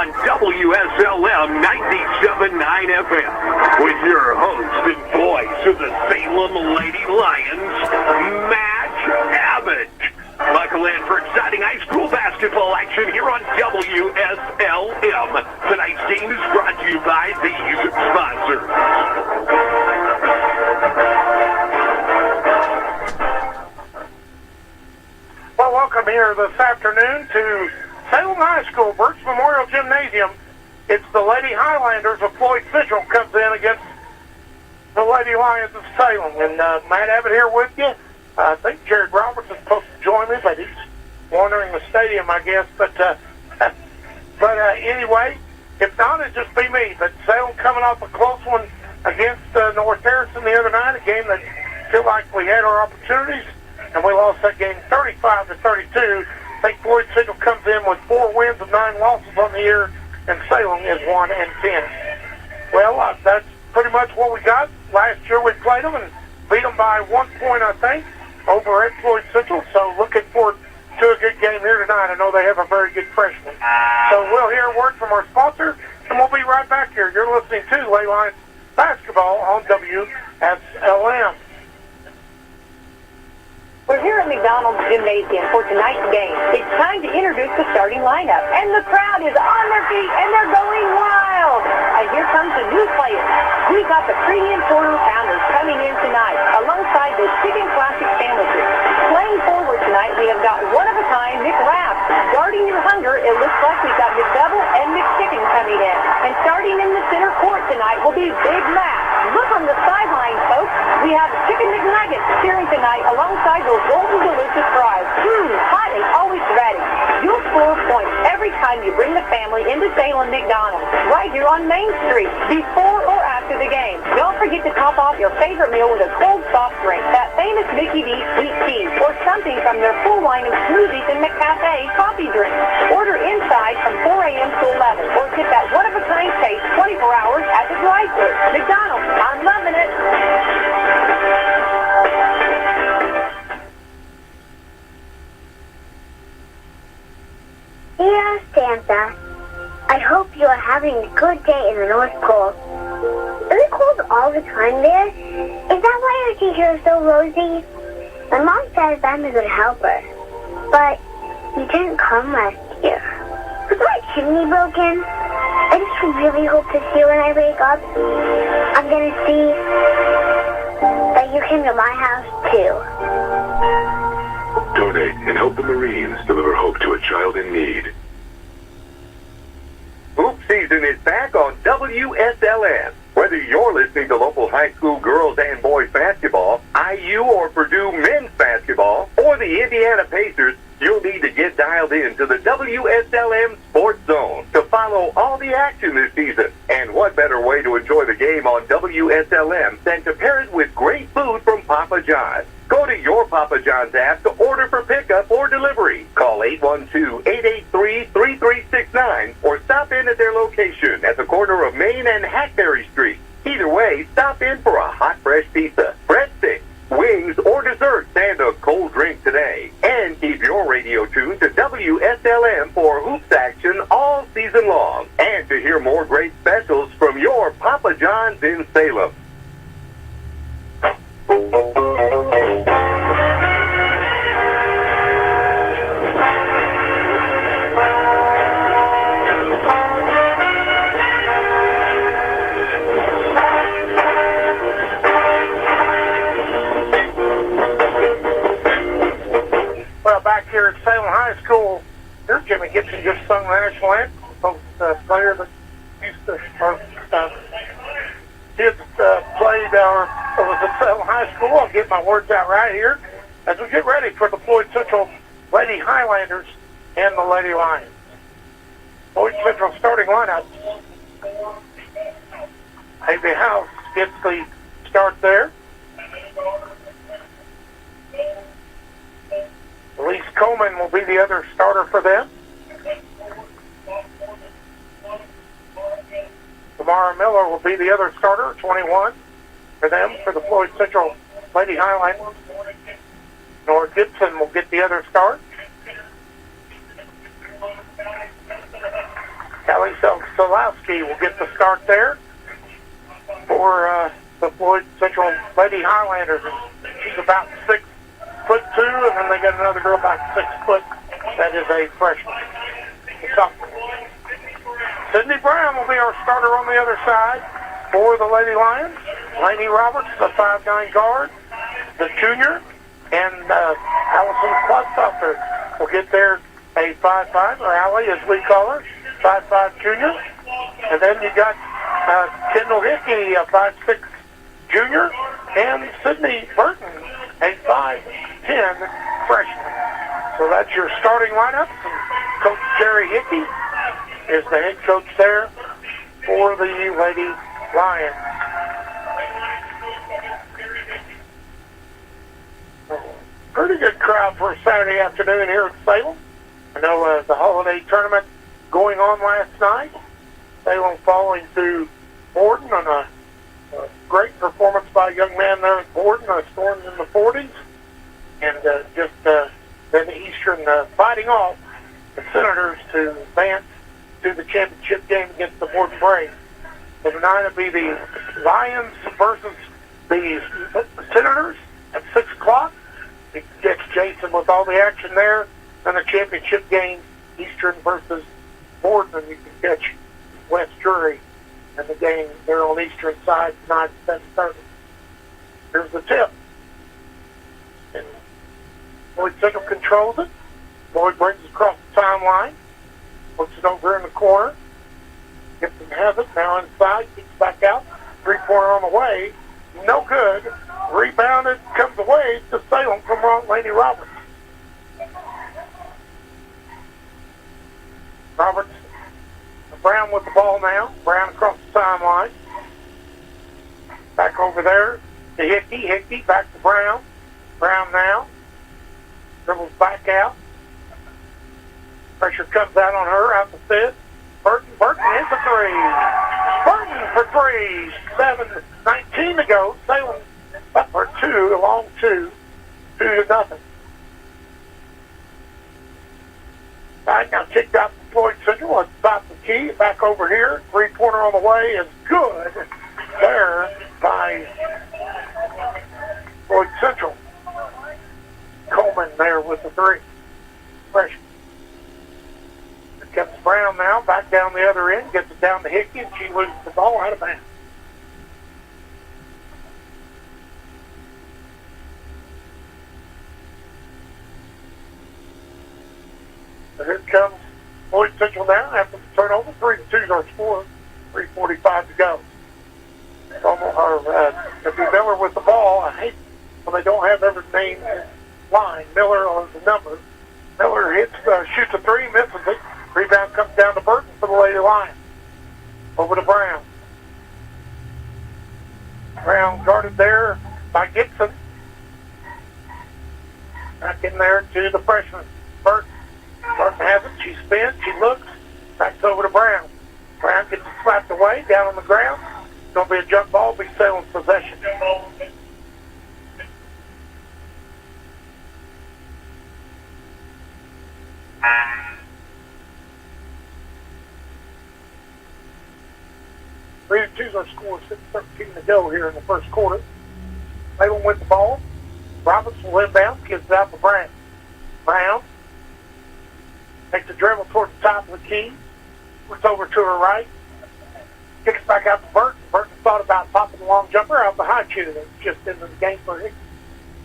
on WSLM 97.9 FM with your host and voice of the Salem Lady Lions, Matt Abbott. Buckle in for exciting high school basketball action here on WSLM. Tonight's game is brought to you by these sponsors. Well, welcome here this afternoon to Salem High School, Birch Memorial Gymnasium. It's the Lady Highlanders of Floyd Central comes in against the Lady Lions of Salem. And Matt Abbott here with you. I think Jared Roberts is supposed to join me, but he's wandering the stadium, I guess. But anyway, if not, it'd just be me. But Salem coming off a close one against North Harrison the other night, a game that feel like we had our opportunities, and we lost that game 35-32. I think Floyd Central comes in with 4 wins and 9 losses on the year, and Salem is 1-10. Well, that's pretty much what we got. Last year we played them and beat them by 1 point, I think, over at Floyd Central. So looking forward to a good game here tonight. I know they have a very good freshman. So we'll hear a word from our sponsor, and we'll be right back here. You're listening to Lady Lions Basketball on WSLM. We're here at McDonald's Gymnasium for tonight's game. It's time to introduce the starting lineup. And the crowd is on their feet, and they're going wild. And here comes the new players. We've got the premium quarter pounders coming in tonight, alongside the chicken classic sandwiches. Playing forward tonight, we have got one-of-a-kind McWrap. Guarding your hunger, it looks like we've got McDouble and McChicken coming in. And starting in the center court tonight will be Big Mac. Look on the sideline, folks. We have Chicken McNuggets cheering tonight alongside those golden delicious fries. Hot and always ready. You'll score points every time you bring the family into Salem McDonald's, right here on Main Street, before or after the game. Don't forget to top off your favorite meal with a cold soft drink, that famous Mickey D sweet tea, or something from their full line of smoothies and McCafe coffee drinks. Order inside from 4 a.m. to 11, or get that one-of-a-kind taste 24 hours at the drive-thru. McDonald's, I'm loving it. Dear Santa, I hope you are having a good day in the North Pole. Is it cold all the time there? Is that why our teacher is so rosy? My mom says I'm a good helper, but you didn't come last year. Was my chimney broken? I just really hope to see when I wake up, I'm gonna see that you came to my house too. Donate and help the Marines deliver hope to a child in need. Hoop season is back on WSLM. Whether you're listening to local high school girls and boys basketball, IU or Purdue men's basketball, or the Indiana Pacers, you'll need to get dialed in to the WSLM Sports Zone to follow all the action this season. And what better way to enjoy the game on WSLM than to pair it with great food from Papa John's? Go to your Papa John's app to order for pickup or delivery. Call 812-883-3369 or stop in at their location at the corner of Main and Hackberry Street. Either way, stop in for a hot, fresh pizza, breadsticks, wings, or desserts, and a cold drink today. And keep your radio tuned to WSLM for hoops action all season long. And to hear more great specials from your Papa John's in Salem. Well, back here at Salem High School, here Jimmy Gibson just sung the national anthem. Both player that used to, kids played was at Salem High School. I'll get my words out right here as we get ready for the Floyd Central Lady Highlanders and the Lady Lions. Floyd Central starting lineup. Haley House gets the start there. Elise Coleman will be the other starter for them. Tamara Miller will be the other starter, 21, for them, for the Floyd Central Lady Highlanders. Nora Gibson will get the other start. Kelly Kowski will get the start there for the Floyd Central Lady Highlanders. She's about 6'2", and then they got another girl about 6 foot. That is a freshman. Sydney Brown will be our starter on the other side for the Lady Lions. Lainey Roberts, the 5'9" guard, the junior, and Allison Klotstoffer will get there a 5'5", or Allie as we call her, 5'5" junior. And then you got Kendall Hickey, a 5'6" junior, and Sydney Burton, a 5'10" freshman. So that's your starting lineup. And Coach Jerry Hickey is the head coach there for the Lady Lions. Pretty good crowd for a Saturday afternoon here in Salem. I know the holiday tournament going on last night. Salem falling to Borden on a great performance by a young man there at Borden, scoring in the 40s. And then the Eastern fighting off the Senators to advance to the championship game against the Borden Braves. And tonight will be the Lions versus the Senators at 6 o'clock. You can catch Jason with all the action there. And the championship game, Eastern versus Borden, and you can catch West Drury and the game there on the Eastern side tonight at 7:30. Here's the tip. And Floyd Central controls it. Floyd brings it across the timeline. Puts it over in the corner. Gibson has it. Now inside. Kicks back out. 3-pointer on the way. No good. Rebounded. Comes away to Salem from Lainey Roberts. Roberts. Brown with the ball now. Brown across the timeline. Back over there to Hickey. Hickey back to Brown. Brown now. Dribbles back out. Pressure comes out on her, out the fifth. Burton hits a three. Burton for three. 7:19 to go. Salem up for two, a long two. 2-0. All right, now kicked out to Floyd Central. Let's stop the key. Back over here. 3-pointer on the way is good. There by Floyd Central. Coleman there with the three. Freshman. Here comes Brown now, back down the other end, gets it down to Hickey, and she loses the ball out of bounds. So here comes Floyd Central now after the turnover. 3-2 our score. 3:45 to go. It'll be Miller with the ball. I hate when they don't have every name line. Miller on the number. Miller shoots a three, misses it. Rebound comes down to Burton for the Lady Lions. Over to Brown. Brown guarded there by Gibson. Back in there to the freshman, Burton. Burton has it. She spins. She looks. Back over to Brown. Brown gets it slapped away down on the ground. It's going to be a jump ball. Be Salem's possession. Three to 2's our score. 6:13 to go here in the first quarter. Salem with the ball. Roberts will inbound. Gives it out to Brown. Brown takes a dribble toward the top of the key. Looks over to her right. Kicks back out to Burton. Burton thought about popping the long jumper out the high shooter. It's just into the game for him.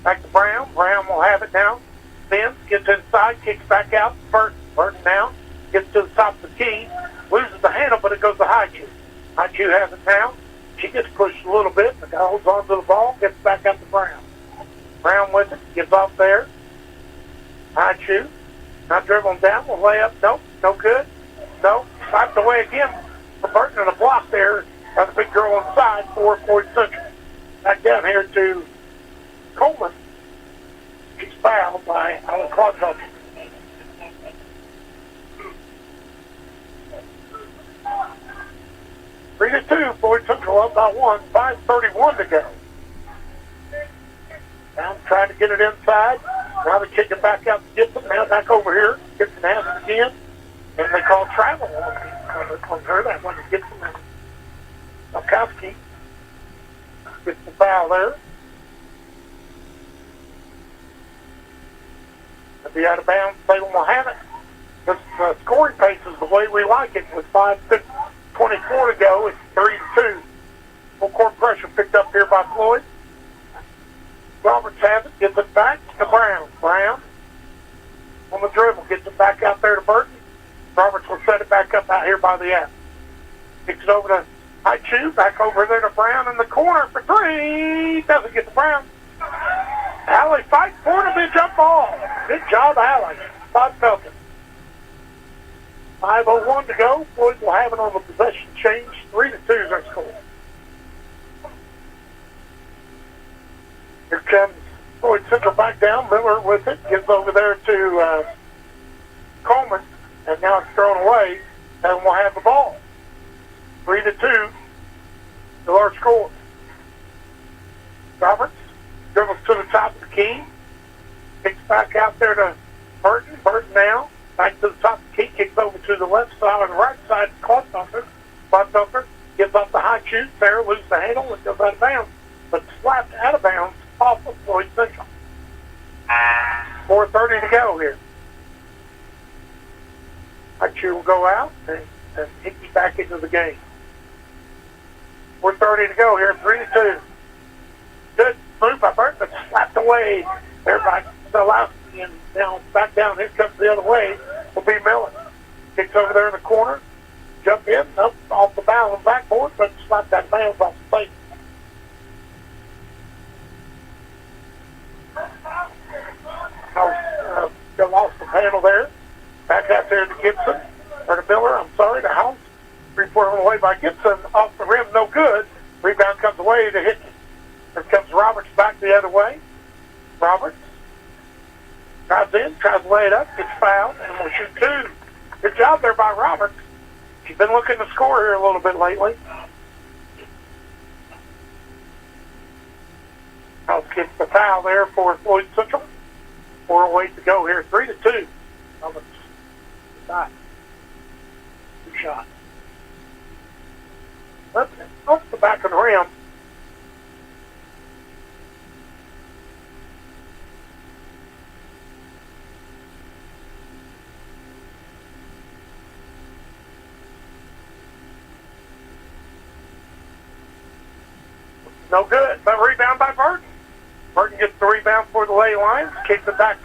Back to Brown. Brown will have it now. Spins. Gets inside. Kicks back out to Burton. Burton now gets to the top of the key. Loses the handle, but it goes to High Chew. High Chew has it now. She gets pushed a little bit. The guy holds on to the ball. Gets back out to Brown. Brown with it. Gets off there. High Chew. Now dribbling down. Will lay up. Nope. No good. Nope. Slapped away again for Burton and a block there by the big girl inside for Floyd Central. Back down here to Coleman. She's fouled by Alan Claude. 3-2, Floyd Central up by one. 5:31 to go. Now trying to get it inside. Now they kick it back out to Gibson. Now back over here. Gibson has it again. And they called travel on her. That one Gibson and Malkowski. Gets the foul there. It'll be out of bounds. Salem will have it. This scoring pace is the way we like it. With 5:24 to go, it's 3-2. Full court pressure picked up here by Floyd. Roberts has it, gets it back to Brown. Brown on the dribble, gets it back out there to Burton. Roberts will set it back up out here by the app. Kicks it over to Haichu, back over there to Brown in the corner for three. Doesn't get to Brown. Alley fighting for it, a big jump ball. Good job, Alley. Todd Felton. 5:01 to go. Floyd will have it on the possession change. 3-2 is our score. Here comes Floyd Central back down. Miller with it. Gets over there to Coleman. And now it's thrown away. And we'll have the ball. 3-2. The large score. Roberts dribbles to the top of the key. Kicks back out there to Burton. Burton now. Back to the top of the key. Kicks over to the left side or the right side. Clothunker gives up the high shoot. Sarah loses the handle and goes out of bounds. But slapped out of bounds off of Floyd Central. 4:30 to go here. Haichu will go out and Hickey back into the game. 4:30 to go here, 3-2. Good move by Burton, but slapped away there by Salowski, and now back down. Here comes the other way. Will be Miller. Kicks over there in the corner. Jump in, up off the bow and backboard, but slapped that bounce off the plate. Lost the panel there. Back out there to Gibson, or to Miller, I'm sorry, to House. 3-4 away by Gibson, off the rim, no good. Rebound comes away to Hickey. Here comes Roberts back the other way. Roberts drives in, tries to lay it up, gets fouled, and we'll shoot two. Good job there by Roberts. She's been looking to score here a little bit lately. House gets the foul there for Floyd Central. 4:08 to go here, 3-2. Roberts shot. Two shots. That's off the back of the rim. No good, but rebound by Burton. Burton gets the rebound for the lay lines, kicks it back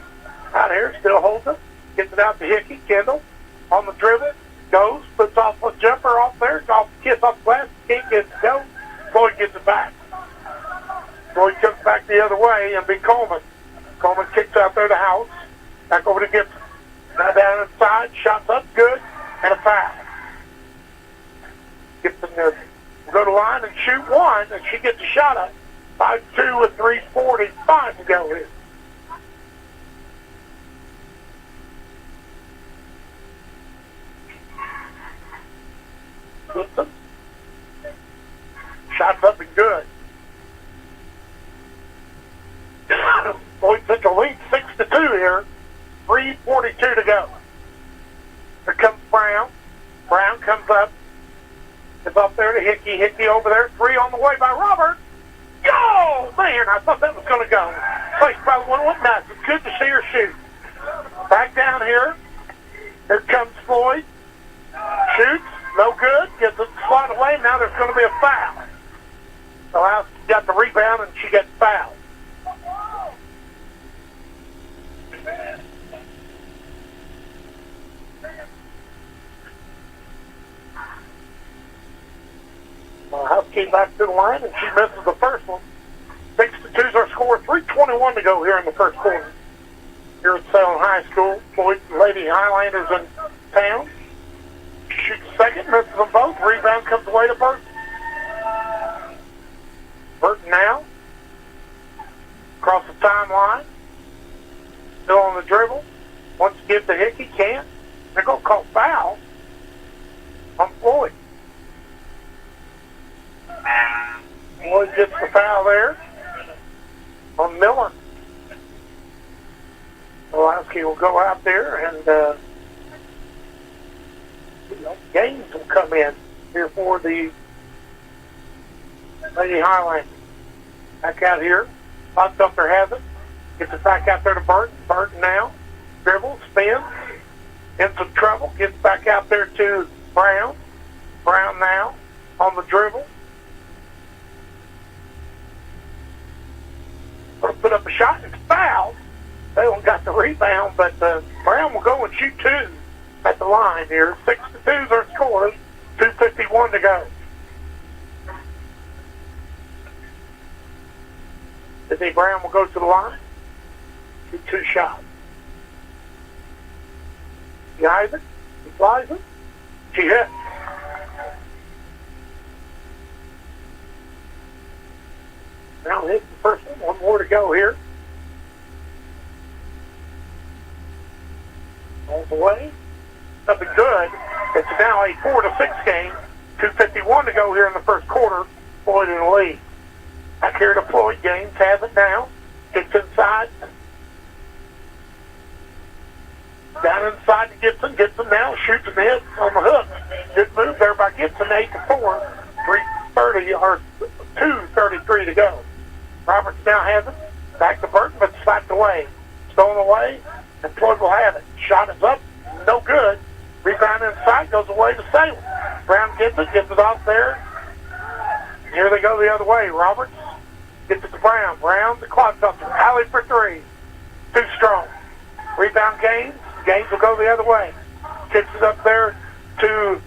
out here, still holds it, gets it out to Hickey. Kendall on the dribble, goes, puts off a jumper off there, off the kiss off the glass, can't get it to go. Floyd gets it back. Floyd comes back the other way and be Coleman. Coleman kicks out there to House, back over to Gibson. Now down inside, shots up, good, and a foul. Gibson will go to line and shoot one, and she gets a shot up. 5-2 with 3:45 to go here. Gibson. Shots up and good. Floyd Central leads 6-2 here. 3:42 to go. Here comes Brown. Brown comes up. It's up there to Hickey. Hickey over there. Three on the way by Robert. Oh, man, I thought that was going to go. Place probably one went nuts. It's good to see her shoot. Back down here. Here comes Floyd. Shoots. No good. Gets it slot away. Now there's going to be a foul. So House got the rebound and she gets fouled. House came back to the line and she misses the first one. 6-2 is our score. 3:21 to go here in the first quarter. Here at Salem High School, Floyd Lady Highlanders in town. Shoots second, misses them both. Rebound comes away to Burton. Burton now. Across the timeline. Still on the dribble. Wants to give to Hickey, can't. They're going to call foul on Floyd. Floyd gets the foul there on Miller. Wslm will go out there and Gaines will come in here for the Lady Highlanders. Back out here. Clodfelter has it. Gets it back out there to Burton. Burton now. Dribbles, spins. In some trouble. Gets back out there to Brown. Brown now on the dribble. Going to put up a shot. It's fouled. Salem got the rebound, but Brown will go and shoot two at the line here. 6-2 is our score. 2:51 to go. Sydney Brown will go to the line. Shoot two shots. He eyes it. He flies it. She hits. Brown hits the first one. One more to go here. All the way. Nothing good. It's now a 4-6 game. 2:51 to go here in the first quarter. Floyd in the lead. Back here to Floyd. Gaines has it now. Gets inside. Down inside to Gibson. Gibson now shoots and hits on the hook. Good move there by Gibson. 8-4. 3:30 or 2:33 to go. Roberts now has it. Back to Burton, but slapped away. Stolen away, and Floyd will have it. Shot is up. No good. Rebound inside, goes away to Salem. Brown gets it off there. Here they go the other way. Roberts gets it to Brown. Brown to Clodfelter. Alley for three. Too strong. Rebound Gaines. Gaines will go the other way. Kicks it up there to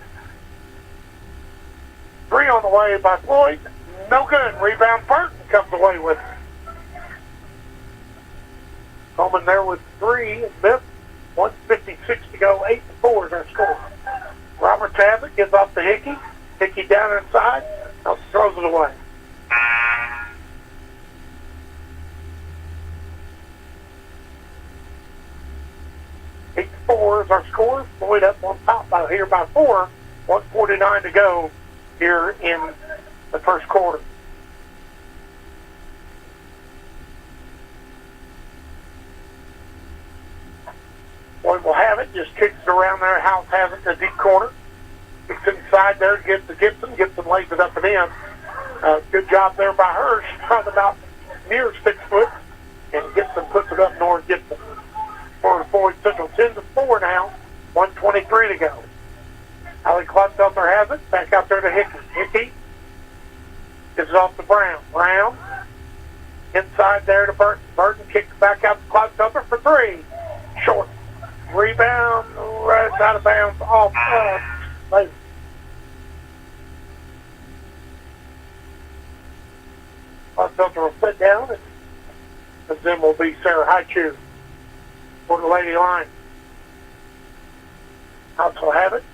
three on the way by Floyd. No good. Rebound Burton comes away with it. Coleman there with three and missed. 1:56 to go. 8-4 is our score. Roberts has it. Gives off to Hickey. Hickey down inside. Now throws it away. Eight to 4 is our score. Floyd up on top by 4. 1:49 to go here in the first quarter. Floyd will have it, just kicks it around there. House has it in the deep corner. Kicks inside there, gets to Gibson. Gibson lays it up and in. Good job there by her. She's probably about near 6 foot. And Gibson puts it up north Gibson. For Floyd Central, 10-4 now. 1:23 to go. Allie Clodfelter has it. Back out there to Hickey. Hickey gives it off to Brown. Brown inside there to Burton. Burton kicks back out to Clodfelter for three. Short. Rebound, right out of bounds, off late. Clodfelter will sit down, and then will be Sarah Highchew for the Lady Line. House will have it.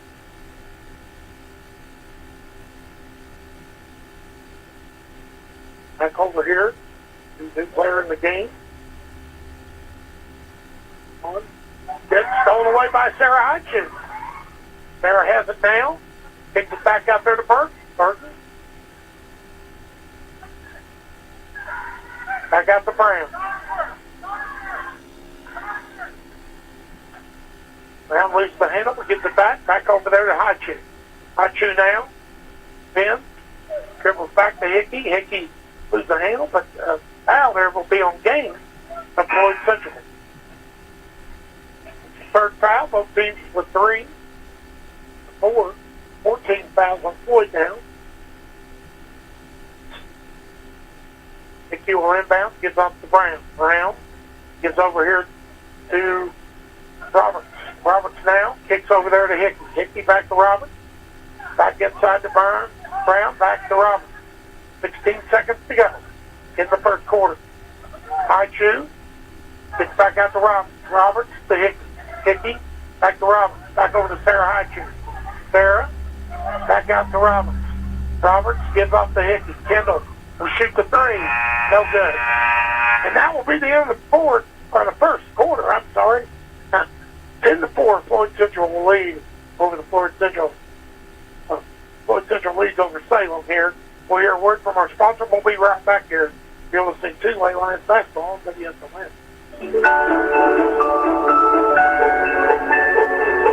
Back over here, new player in the game. On. Gets stolen away by Sarah Hodgson. Sarah has it now. Kicks it back out there to Burton. Burton. Back out to Brown. Brown loses the handle, but gets it back. Back over there to Hodgson. Hodgson now. Spins. Dribbles back to Hickey. Hickey loses the handle, but foul there will be on Gaines of Floyd Central. Third foul, both teams with 3. 14 fouls on Floyd now. Hickey will inbound, gives off to Brown. Brown gives over here to Roberts. Roberts now kicks over there to Hickey. Hickey back to Roberts. Back inside to Brown. Brown back to Roberts. 16 seconds to go in the first quarter. Highchew gets back out to Roberts. Roberts to Hickey. Hickey, back to Roberts. Back over to Sarah Highchew. Sarah, back out to Roberts. Roberts gives off to Hickey. Kendall will shoot the three. No good. And that will be the end of the first quarter, I'm sorry. 10-4, Floyd Central will lead over the Floyd Central. Floyd Central leads over Salem here. We'll hear a word from our sponsor. We'll be right back here. You're listening to Lady Lions Basketball on WSLM.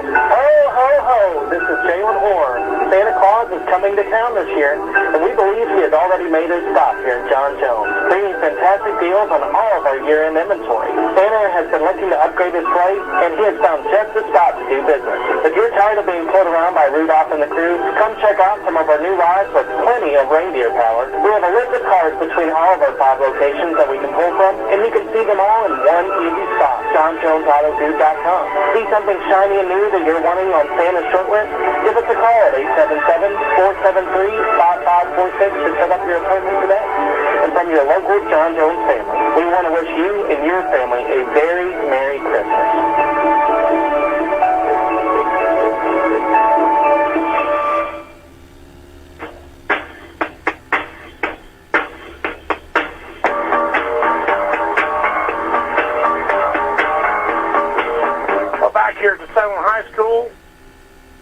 Ho, ho, ho. Hello, this is Jalen Hoare. Santa Claus is coming to town this year, and we believe he has already made his stop here in John Jones, bringing fantastic deals on all of our year-end inventory. Santa has been looking to upgrade his sleigh, and he has found just the spot to do business. If you're tired of being pulled around by Rudolph and the crew, come check out some of our new rides with plenty of reindeer power. We have a list of cars between all of our 5 locations that we can pull from, and you can see them all in one easy stop, JohnJonesAutoGroup.com. See something shiny and new that you're wanting on Santa's short list? Give us a call at 877-473-5546 to set up your appointment today. And from your local John Jones family, we want to wish you and your family a very Merry Christmas. We're back here at the Salem High School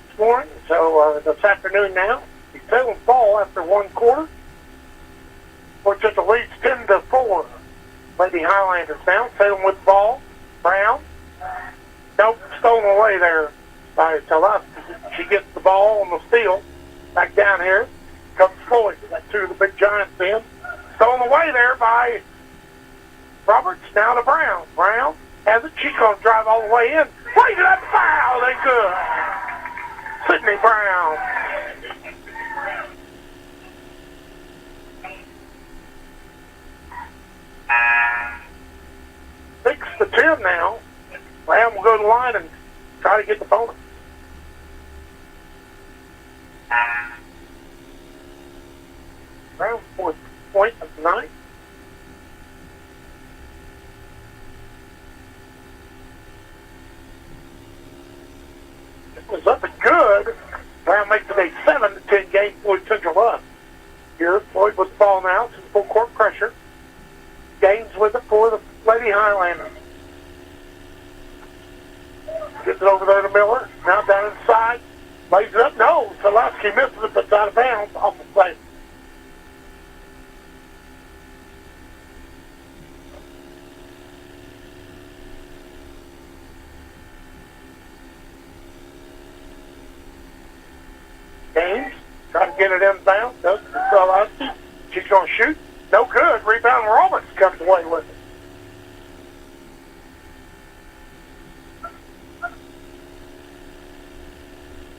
this morning, so this afternoon now. The Salem fall after 1 quarter. Which is the leads 10-4. Lady Highlanders now. Salem with the ball. Brown. Nope, stolen away there by Salem. She gets the ball on the steal. Back down here comes Floyd. Got 2 of the big giants in. Stolen away there by Roberts. Now to Brown. Brown has it. She's going to drive all the way in. Plays it up, foul. They good. Sydney Brown. 6-10 now. Brown will go to the line and try to get the bonus. Brown 4th point of the night. It was up and good. Brown makes it a 7-10 game. Floyd Central up. Here, Floyd with the ball now. It's in full court pressure. Gaines with it for the Lady Highlanders. Gets it over there to Miller. Now down inside. Lays it up. No, Pulaski misses it, but it's out of bounds off the plate. Gaines trying to get it inbound. Does it to Pulaski. She's going to shoot. No good. Rebound. Roberts comes away with it.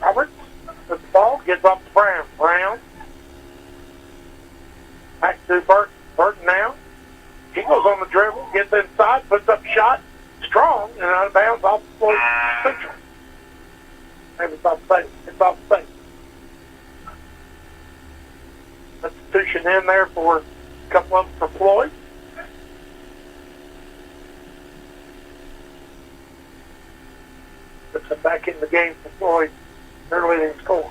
Roberts with the ball, gets off to Brown. Brown. Back to Burton. Burton now. He goes on the dribble, gets inside, puts up a shot. Strong and out of bounds off the Floyd Central. Maybe it's off the base. It's off the base. Substitution in there for a couple of them for Floyd. Puts it back in the game for Floyd. Early in score.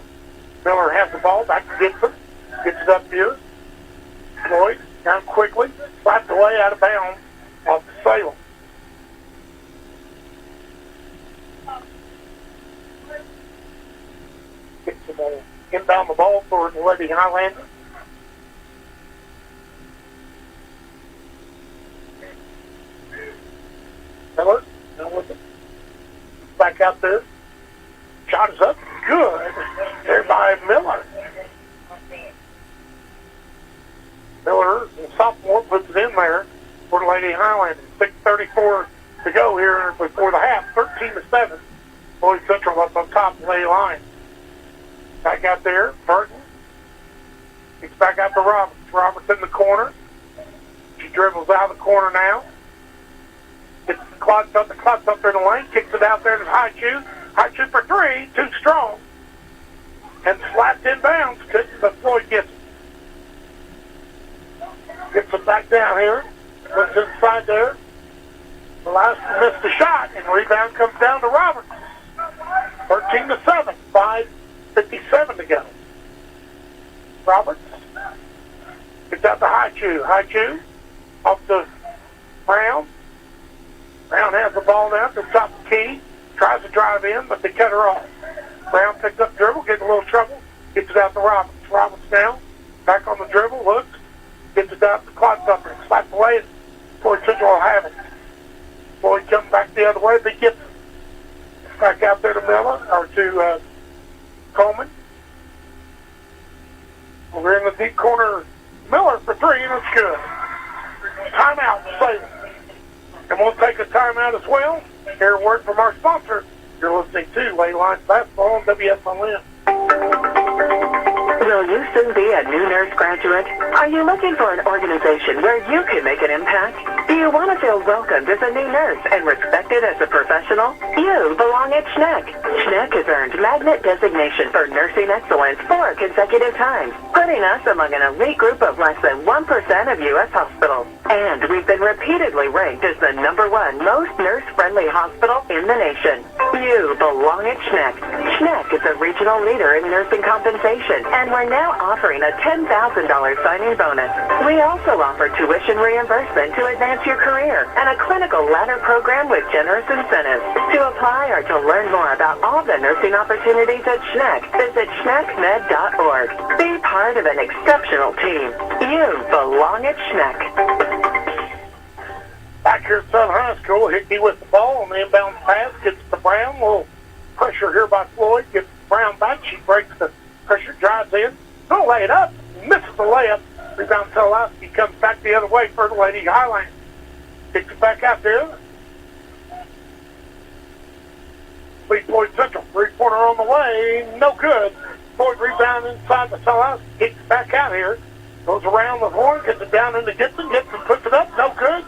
Miller has the ball, back to Gibson. Gets it up here. Floyd down quickly. Slapped away out of bounds off the Salem. Gets the ball. Inbound the ball for the Lady Highlander. Miller, now with it. Back out there. Shot is up. Good. There by Miller. Miller, the sophomore, puts it in there for the Lady Highlanders. 6:34 to go here before the half. 13-7. Floyd Central up on top of the Lady line. Back out there, Burton. He's back out to Roberts. Roberts in the corner. She dribbles out of the corner now. Gets the clots up there in the lane. Kicks it out there to High Shoe. High Shoe for 3. Too strong. And slapped inbounds. Couldn't, but Floyd gets it. Gets it back down here. Puts it inside there. The last missed the shot. And rebound comes down to Roberts. 13-7. 5:57 to go. Roberts. Gets out to High Shoe. High Shoe. Off to Brown. Brown has the ball now to the top of the key. Tries to drive in, but they cut her off. Brown picks up dribble, gets a little trouble, gets it out to Roberts. Roberts now, back on the dribble, looks, gets it out to Clodsucker, slapped away, and Floyd Central will have it. Floyd comes back the other way, they get back out there to Miller, or to Coleman. Over in the deep corner, Miller for three, and it's good. Timeout, Salem. And we'll take a timeout as well. Hear a word from our sponsor. You're listening to Lady Lions Basketball on WSLM. Will you soon be a new nurse graduate? Are you looking for an organization where you can make an impact? Do you want to feel welcomed as a new nurse and respected as a professional? You belong at SHNEC. SHNEC has earned magnet designation for nursing excellence 4 consecutive times, putting us among an elite group of less than 1% of U.S. hospitals. And we've been repeatedly ranked as the #1 most nurse-friendly hospital in the nation. You belong at SHNEC. SHNEC is a regional leader in nursing compensation, and we're now offering a $10,000 signing bonus. We also offer tuition reimbursement to advance your career and a clinical ladder program with generous incentives. To apply or to learn more about all the nursing opportunities at SHNEC, visit SHNECmed.org. Be part of an exceptional team. You belong at SHNEC. Back here at Southern High School, Hickey with the ball on the inbound pass, gets to Brown. Little pressure here by Floyd, gets Brown back. She breaks the pressure, drives in. Gonna lay it up, misses the layup. Rebound Salowski comes back the other way for the Lady Highlanders. Kicks it back out there. Floyd Central, three-pointer on the way, no good. Floyd rebound inside the Salowski, kicks it back out here. Goes around the horn, gets it down into Gibson. Gibson puts it up, no good.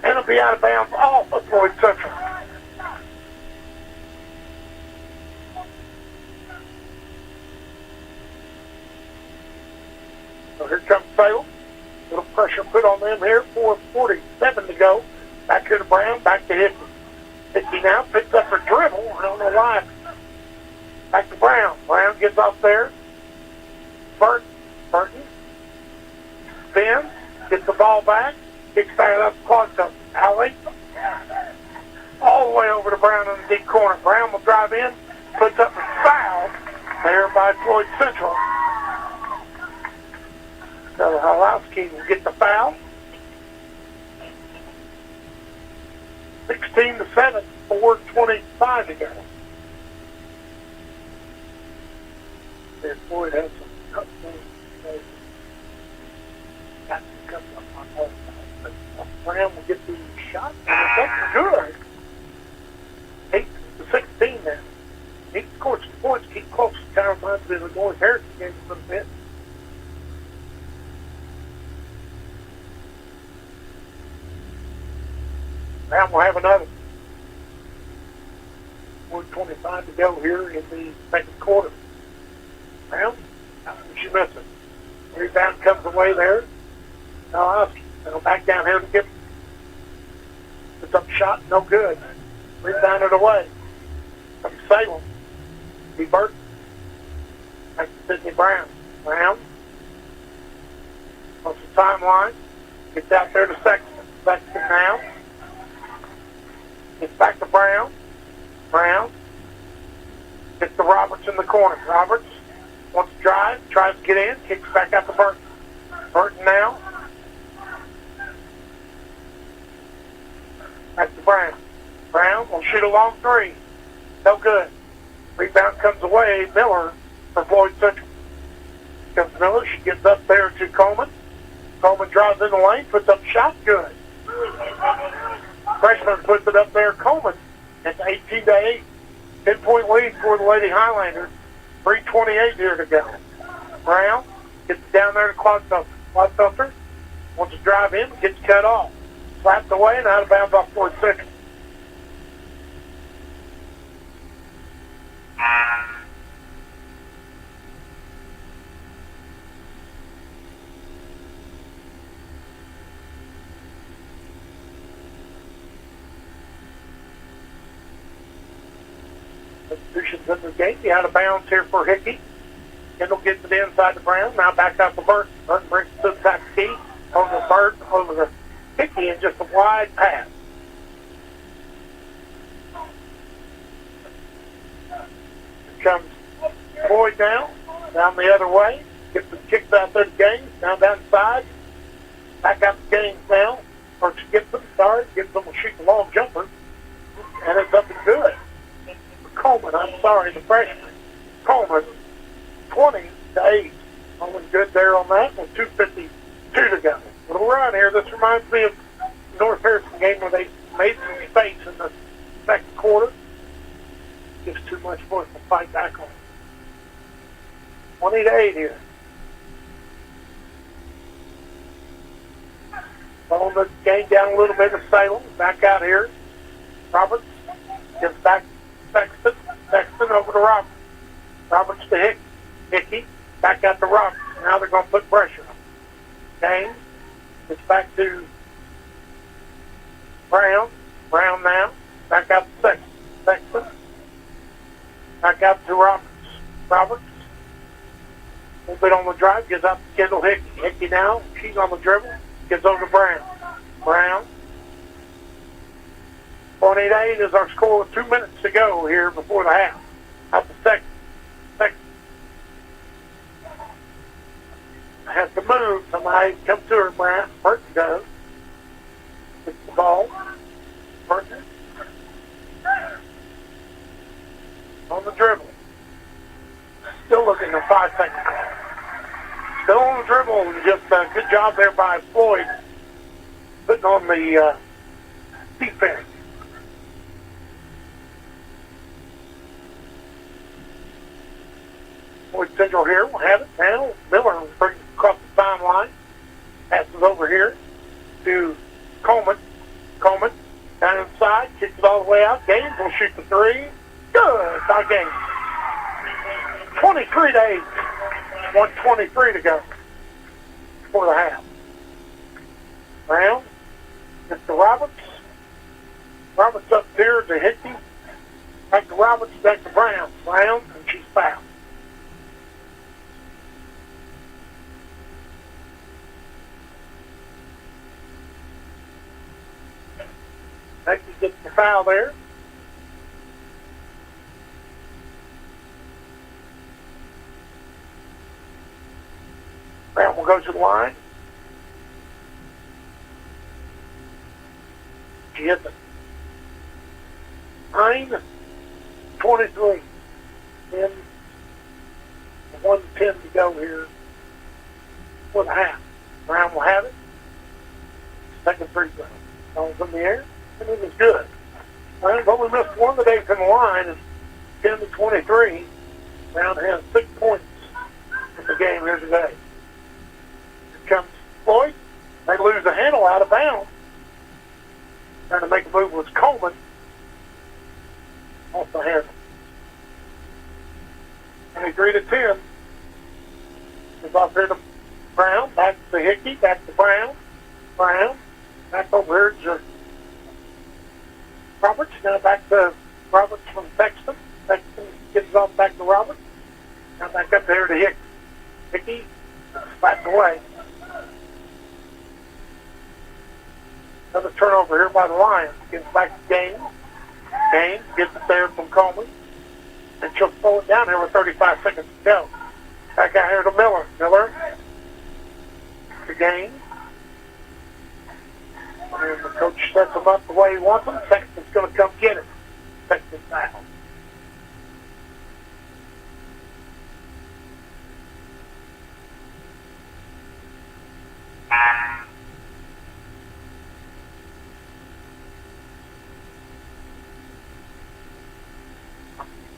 And it'll be out of bounds off of Floyd Central. So here comes Salem. Little pressure put on them here. 4:47 to go. Back here to Brown, back to Hickey. Hickey now picks up her dribble. I don't know why. Back to Brown. Brown gets off there. Burton. Spins. Gets the ball back. Kicks back up the clock up. Alley. All the way over to Brown in the deep corner. Brown will drive in. Puts up a foul there by Floyd Central. So Halowski will get the foul. 16-7, 4:25 to go. And Floyd has some cut moves. Got some cuts up on both sides. Brown will get the shot, and it's up good. 8-16 now. He scored some points, keep close. Kind of reminds me of the North Harrison game a little bit. Now we'll have another. 1:25 to go here in the second quarter. Brown, she missed it. Rebound comes away there. Now it'll back down here to get. It's up shot, no good. Rebounded away. From Salem. B. Burton. Back to Sydney Brown. Brown. On the timeline. Gets out there to Sexton. Sexton now. Gets back to Brown. Brown. Gets to Roberts in the corner. Roberts wants to drive. Tries to get in. Kicks back out to Burton. Burton now. Back to Brown. Brown will shoot a long three. No good. Rebound comes away. Miller for Floyd Central. Comes Miller. She gets up there to Coleman. Coleman drives in the lane. Puts up shot. Good. Freshman puts it up there. Coleman. It's 18-8. 10-point lead for the Lady Highlanders. 3:28 here to go. Brown gets down there to Clodfelter. Clodfelter wants to drive in. Gets cut off. Slapped away and out of bounds off Floyd Central. Substitutions in the game. The out of bounds here for Hickey. Kendall gets it inside the Brown. Now back out to Burton. Burton brings it to the back key. Over the Burton, over the Hickey, and just a wide pass. Here comes Floyd now. Down the other way. Gets the kicks out there to Gaines. Down inside. Back out to Gaines now. Or to Gibson. Sorry. Gibson will shoot the long jumper. And it's up and good. Coleman, I'm sorry, the freshman. Coleman 20-8. Only good there on that with 2:52 to go. Little run here. This reminds me of the North Harrison game where they made some space in the second quarter. Just too much for us to fight back on. 20-8 here. Slowing the game down a little bit to Salem. Back out here. Roberts gives back to Sexton. Sexton over to Roberts. Roberts to Hickey. Back out to Roberts. Now they're going to put pressure on. Gaines gets back to Brown. Brown now. Back out to Sexton. Sexton. Back out to Roberts. Roberts. A little bit on the drive. Gives out to Kendall Hickey. Hickey now. She's on the dribble. Gives over to Brown. Brown. 28-8 is our score with 2 minutes to go here before the half. Out the second. I have to move. Somebody come to her, Brown. Burton does. Gets the ball. Burton. On the dribble. Still looking at 5 seconds. Still on the dribble. And just a good job there by Floyd. Putting on the defense. Floyd Central here will have it now. Miller brings it across the timeline. Passes over here to Coleman. Coleman down inside. Kicks it all the way out. Gaines will shoot the three. Good by Gaines. 23-8. 1:23 to go before the half. Brown gets to Roberts. Roberts up here to Hickey. Back to Roberts. Back to Brown. Brown, and she's fouled. Hickey gets the foul there. Brown will go to the line. She hits it. 9:23. 1:10 to go here for the half. Brown will have it. Second free throw. Ball's in the air, and it was good. Brown's only missed one today from the line. It's 10-23. Brown has 6 points in the game here today. Here comes Floyd. They lose the handle out of bounds. Trying to make a move was Coleman. Off the handle. 23-10. It's off here to Brown. Back to Hickey. Back to Brown. Brown. Back over here to Roberts. Now back to Roberts from Sexton. Sexton gets it off back to Roberts. Now back up there to Hickey. Hickey back away. Another turnover here by the Lions. Gets back to Gaines. Gaines gets it there from Coleman. And she'll slow it down here with 35 seconds to go. Back out here to Miller. Miller to Gaines. And the coach sets them up the way he wants them. Sexton's going to come get it. Sexton's foul.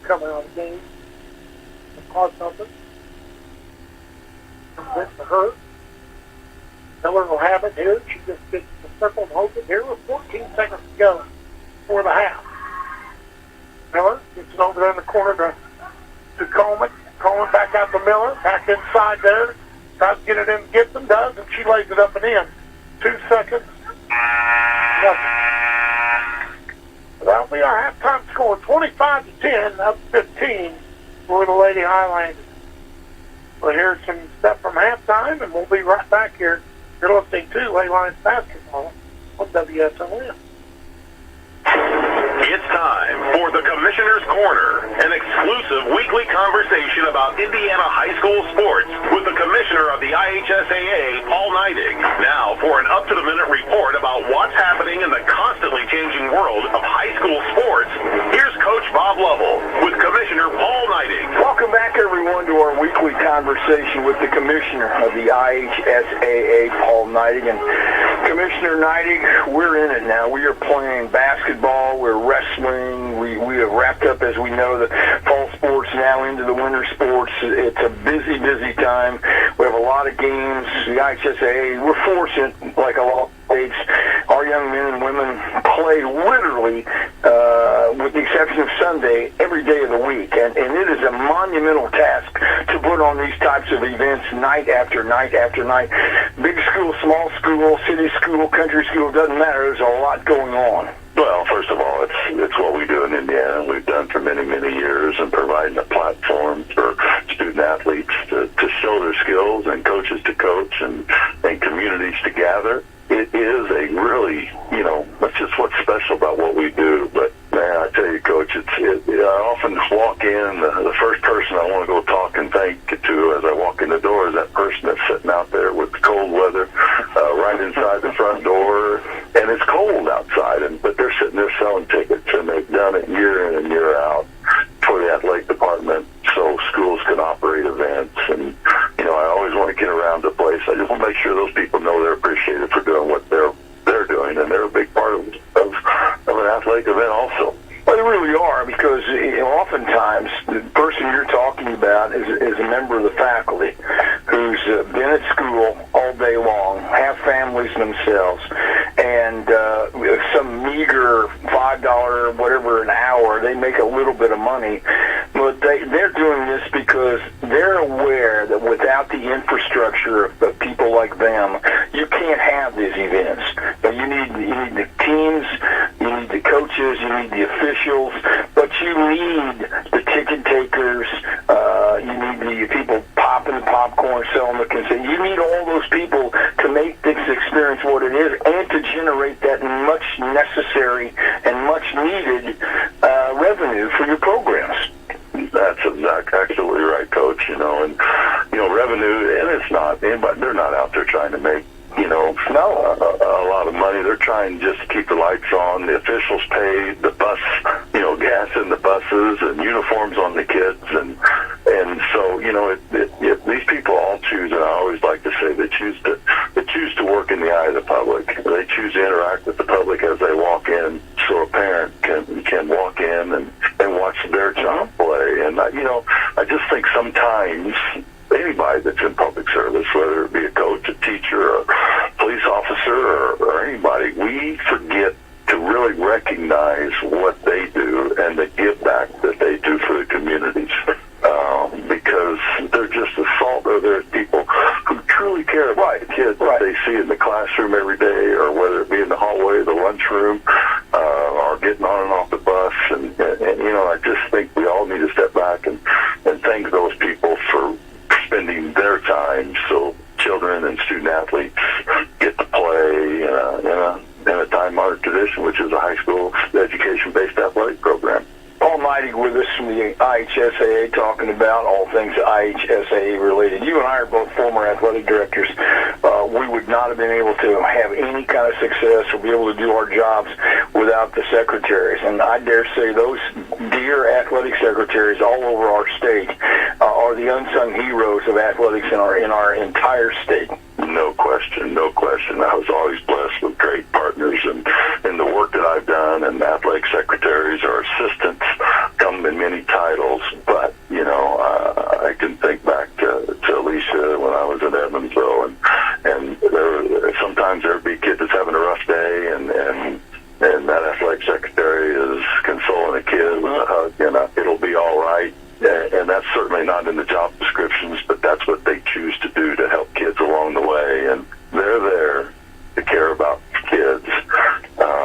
Coming out of the game. Cause something. Comes to her. Miller will have it here. She just gets the circle and holds it here with 14 seconds to go for the half. Miller gets it over there in the corner to Coleman. Coleman back out to Miller. Back inside there. Tries to get it in to Gibson. Does, and she lays it up and in. 2 seconds. Nothing. That'll be our halftime score, 25-10, up 15 for the Lady Highlanders. We'll hear some stuff from halftime, and we'll be right back here. You're listening to Lady Lions basketball on WSLM. It's time for the Commissioner's Corner, an exclusive weekly conversation about Indiana high school sports with the Commissioner of the IHSAA, Paul Neidig. Now for an up-to-the-minute report about what's happening in the constantly changing world of high school sports, here's Coach Bob Lovell with Commissioner Paul Neidig. Welcome back, everyone, to our weekly conversation with the Commissioner of the IHSAA, Paul Neidig. And Commissioner Neidig, we're in it now. We are playing basketball. We're wrestling. We have wrapped up, as we know, the fall sports, now into the winter sports. It's a busy, busy time. We have a lot of games. The IHSAA, we're fortunate, like a lot of states, our young men and women play literally, with the exception of Sunday, every day of the week. And it is a monumental task to put on these types of events night after night after night. Big school, small school, city school, country school, doesn't matter. There's a lot going on. Well, first of all, it's what we do in Indiana. We've done for many, many years, and providing a platform for student athletes to show their skills, and coaches to coach, and communities to gather. It is a really, that's just what's special about what we do. But man, I tell you, Coach, I often walk in, the first person I want to go talk and thank to as I walk in the door is that person that's sitting out there with the cold weather, right inside the front door, and it's cold outside, but they're sitting there selling tickets, and they've done it year in and year out for the athletic department so schools can operate events. And, I always want to get around the place. I just want to make sure those people know they're appreciated for doing what they're doing, and they're a big part of an athletic event also. Well, they really are, because oftentimes the person you're talking about is a member of the faculty who's been at school all day long, have families themselves, and some meager $5 whatever an hour, they make a little bit of money, but they're doing this because they're aware that without the infrastructure of people like them, you can't have these events. You need the teams, you need the coaches, you need the officials, but you need the ticket takers, you need the people popping the popcorn, selling the concessions. You need all those people to make this experience what it is, and to generate that much necessary and much needed revenue for your programs. That's absolutely right, Coach. Revenue, and it's not anybody. They're not out there trying to make a lot of money. They're trying just to keep the lights on. The officials pay the bus, gas in the buses and uniforms on the kids, and so these people all choose. And I always like to say they choose to work in the eye of the public. They choose to interact with the public as they walk in, so a parent can walk in and watch their child play. And I just think sometimes anybody that's in public service, whether it be a coach, a teacher, a police officer, or anybody, we forget to really recognize what they do and the give back that they do for the communities, because they're just the salt. They're people who truly care about the kids that they see in the classroom every day, or whether it be in the hallway, the lunchroom, or getting on and off the bus. And I just think we all need to step back and thank those people for spending their time so children and student athletes get to play in a time-honored tradition, which is a high school education-based athletic program. Paul Neidig with us from the IHSAA, talking about all things IHSAA related. You and I are both former athletic directors. We would not have been able to have any kind of success or be able to do our jobs without the secretaries. And I dare say those dear athletic secretaries all over our state are the unsung heroes of athletics in our entire state. No question, no question. I was always blessed with great partners in the work that I've done, and athletic secretaries or assistants come in many titles. But, I can think back to Alicia when I was in Evansville, and sometimes there would be kids that's having a rough day, and that athletic secretary is consoling a kid with a hug, and it'll be all right. And that's certainly not in the job descriptions, but that's what they choose to do to help kids along the way. And they're there to care about kids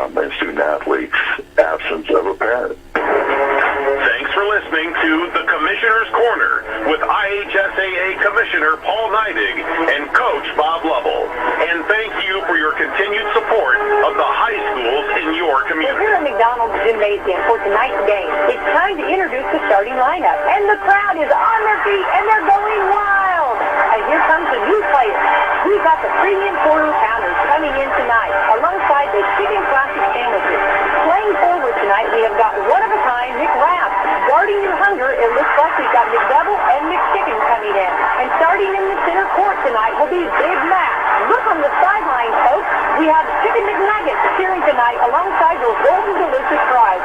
and student athletes, absence of a parent. Thanks for listening to the Commissioner's Corner with IHSAA Commissioner Paul Neidig and Coach Bob Lovell. And thank you for your continued support of the high schools in your community. We're here at McDonald's Gymnasium for tonight's game. It's time to introduce the starting lineup. And the crowd is on their feet, and they're going wild. And here comes the new players. We've got the premium quarter pounders coming in tonight, alongside the chicken classic sandwiches. Playing forward tonight, we have got one-of-a-kind coming in. And starting in the center court tonight will be Big Mac. Look on the sideline, folks. We have Chicken McNuggets cheering tonight alongside those golden delicious fries.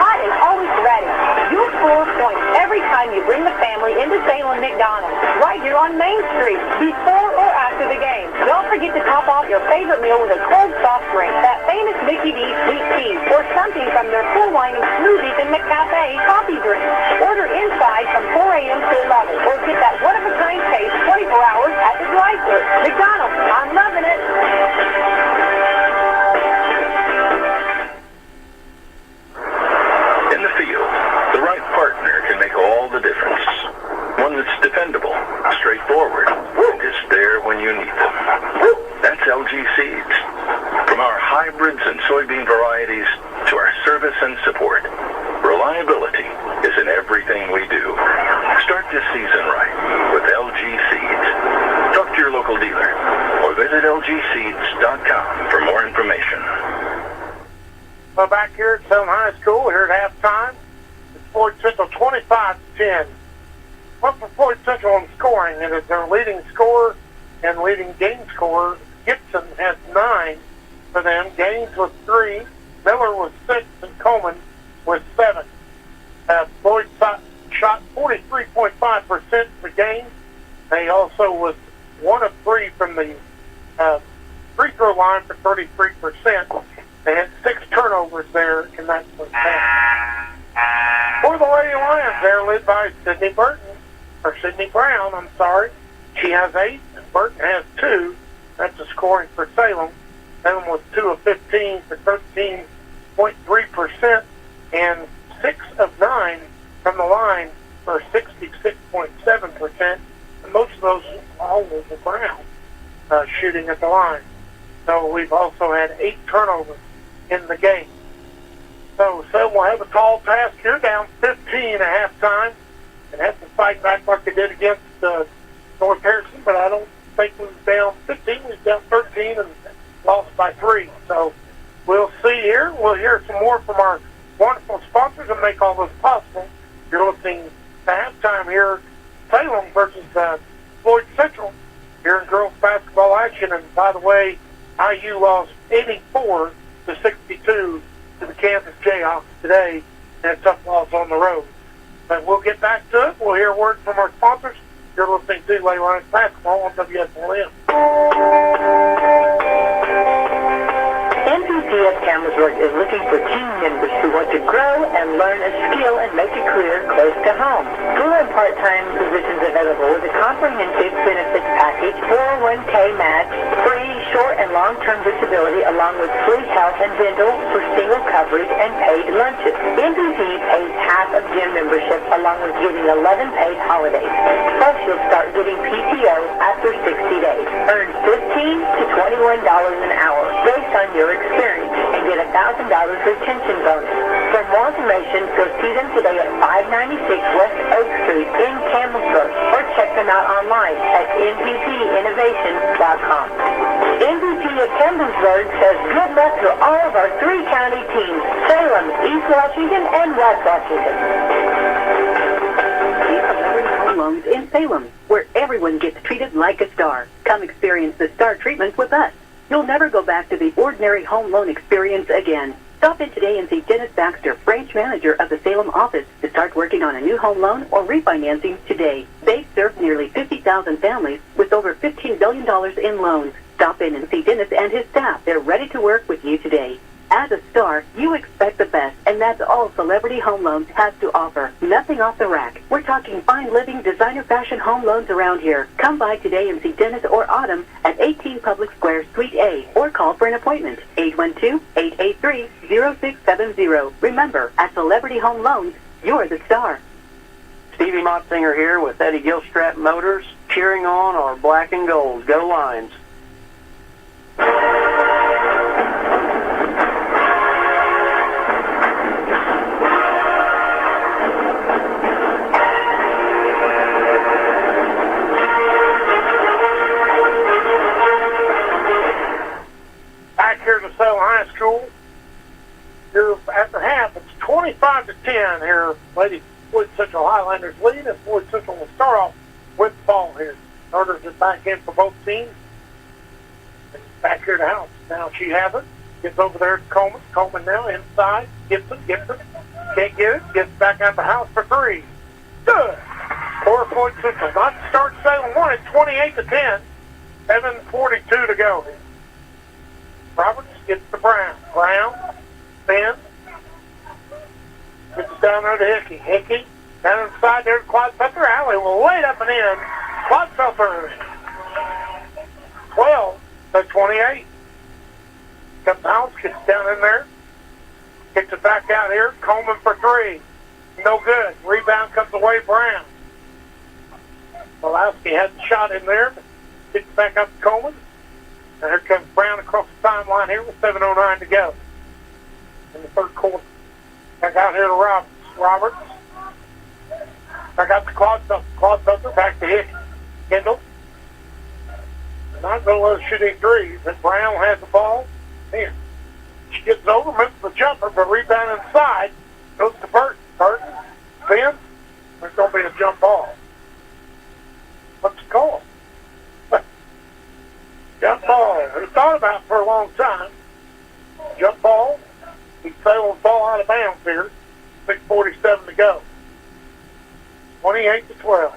Hot and always ready. You'll score points every time you bring the family into Salem McDonald's, right here on Main Street, before or after the game. Don't forget to top off your favorite meal with a cold soft drink, that famous Mickey D's sweet tea, or something from their full line of smoothies and McCafe coffee drinks. Order inside from 4 a.m. to 11, or get that one-of-a-kind taste 24 hours at the drive-thru. McDonald's, I'm loving it. In the field, the right partner can make all the difference. One that's dependable, straightforward, and is there when you need them. That's LG Seeds. From our hybrids and soybean varieties to our service and support, reliability is in everything we do. Start this season right with LG Seeds. Talk to your local dealer or visit lgseeds.com for more information. Well, back here at Salem High School, here at halftime, it's Floyd Central 25-10. Well, for Floyd Central in scoring, it is their leading scorer and leading game scorer. Gibson has 9 for them. Gaines with 3. Miller with 6, and Coleman with 7. Floyd shot 43.5% for game. They also was 1 of 3 from the free throw line for 33%. They had 6 turnovers there in that first half. For the Lady Lions, they're led by Sydney Brown, I'm sorry. She has 8, and Burton has 2. That's the scoring for Salem. Salem was 2 of 15 for 13.3%, and 6 of 9 from the line for 66.7%. And most of those all was the Brown shooting at the line. So we've also had 8 turnovers in the game. So Salem will have a tall task here, down 15 at halftime, and have to fight back like they did against North Harrison, but I don't think we was down 15. We was down 13 and lost by 3. So we'll see here. We'll hear some more from our wonderful sponsors and make all this possible. You're listening to halftime here, Salem versus Floyd Central here in girls basketball action. And by the way, IU lost 84-62 to the Kansas Jayhawks today. And a tough loss on the road. But we'll get back to it. We'll hear a word from our sponsors. You're listening to Lady Lions Basketball on WSLM. NPCS Camersburg is looking for team members who want to grow and learn a skill and make a career close to home. Full and part-time positions available with a comprehensive benefits package, 401k match, free short and long-term disability, along with free health and dental for single coverage and paid lunches. NPC pays half of gym membership along with getting 11 paid holidays. Plus, you'll start getting PTO after 60 days. Earn $15 to $21 an hour based on your experience and get a $1,000 retention bonus. For more information, go see them today at 596 West Oak Street in Campbellsburg or check them out online at nppinnovation.com. NPP of Campbellsburg says good luck to all of our 3-county teams, Salem, East Washington, and West Washington. Home Loans in Salem, where everyone gets treated like a star. Come experience the star treatment with us. You'll never go back to the ordinary home loan experience again. Stop in today and see Dennis Baxter, branch manager of the Salem office, to start working on a new home loan or refinancing today. They serve nearly 50,000 families with over $15 billion in loans. Stop in and see Dennis and his staff. They're ready to work with you today. As a star, you expect the best, and that's all Celebrity Home Loans has to offer. Nothing off the rack. We're talking fine living, designer fashion home loans around here. Come by today and see Dennis or Autumn at 18 Public Square, Suite A, or call for an appointment. 812-883-0670. Remember, at Celebrity Home Loans, you're the star. Stevie Motzinger here with Eddie Gilstrap Motors, cheering on our black and gold. Go Lions. Here to Salem High School. Here after half, it's 25-10 here. Lady Floyd Central Highlanders lead, and Floyd Central will start off with the ball here. Starters are back in for both teams. And back here to House. Now she has it. Gets over there to Coleman. Coleman now inside. Gibson. Can't get it. Gets back out the House for three. Good. 4 Floyd Central. Not to start Salem 1 at 28-10. 7:42 to go. Roberts gets to Brown. Brown spins. Gets it down there to Hickey. Hickey down inside there to Clodfelter. Alley will lay it up and in. Clodfelter 12-28. Comes House, gets down in there. Kicks it back out here. Coleman for three. No good. Rebound comes away, Brown. Malowski had the shot in there, but gets it back up to Coleman. And here comes Brown across the timeline here with 7:09 to go in the third quarter. Back out here to Roberts. Roberts. Back out to Clodfelter. Clodfelter back to Hickey. Kendall. Not going to let her shoot any threes. But Brown has the ball. Here. She gets over, misses the jumper, but rebound inside. Goes to Burton. Burton spins. There's going to be a jump ball. What's the call? Jump ball. We thought about it for a long time. Jump ball. He Salem fall out of bounds here. 6:47 to go. 28-12.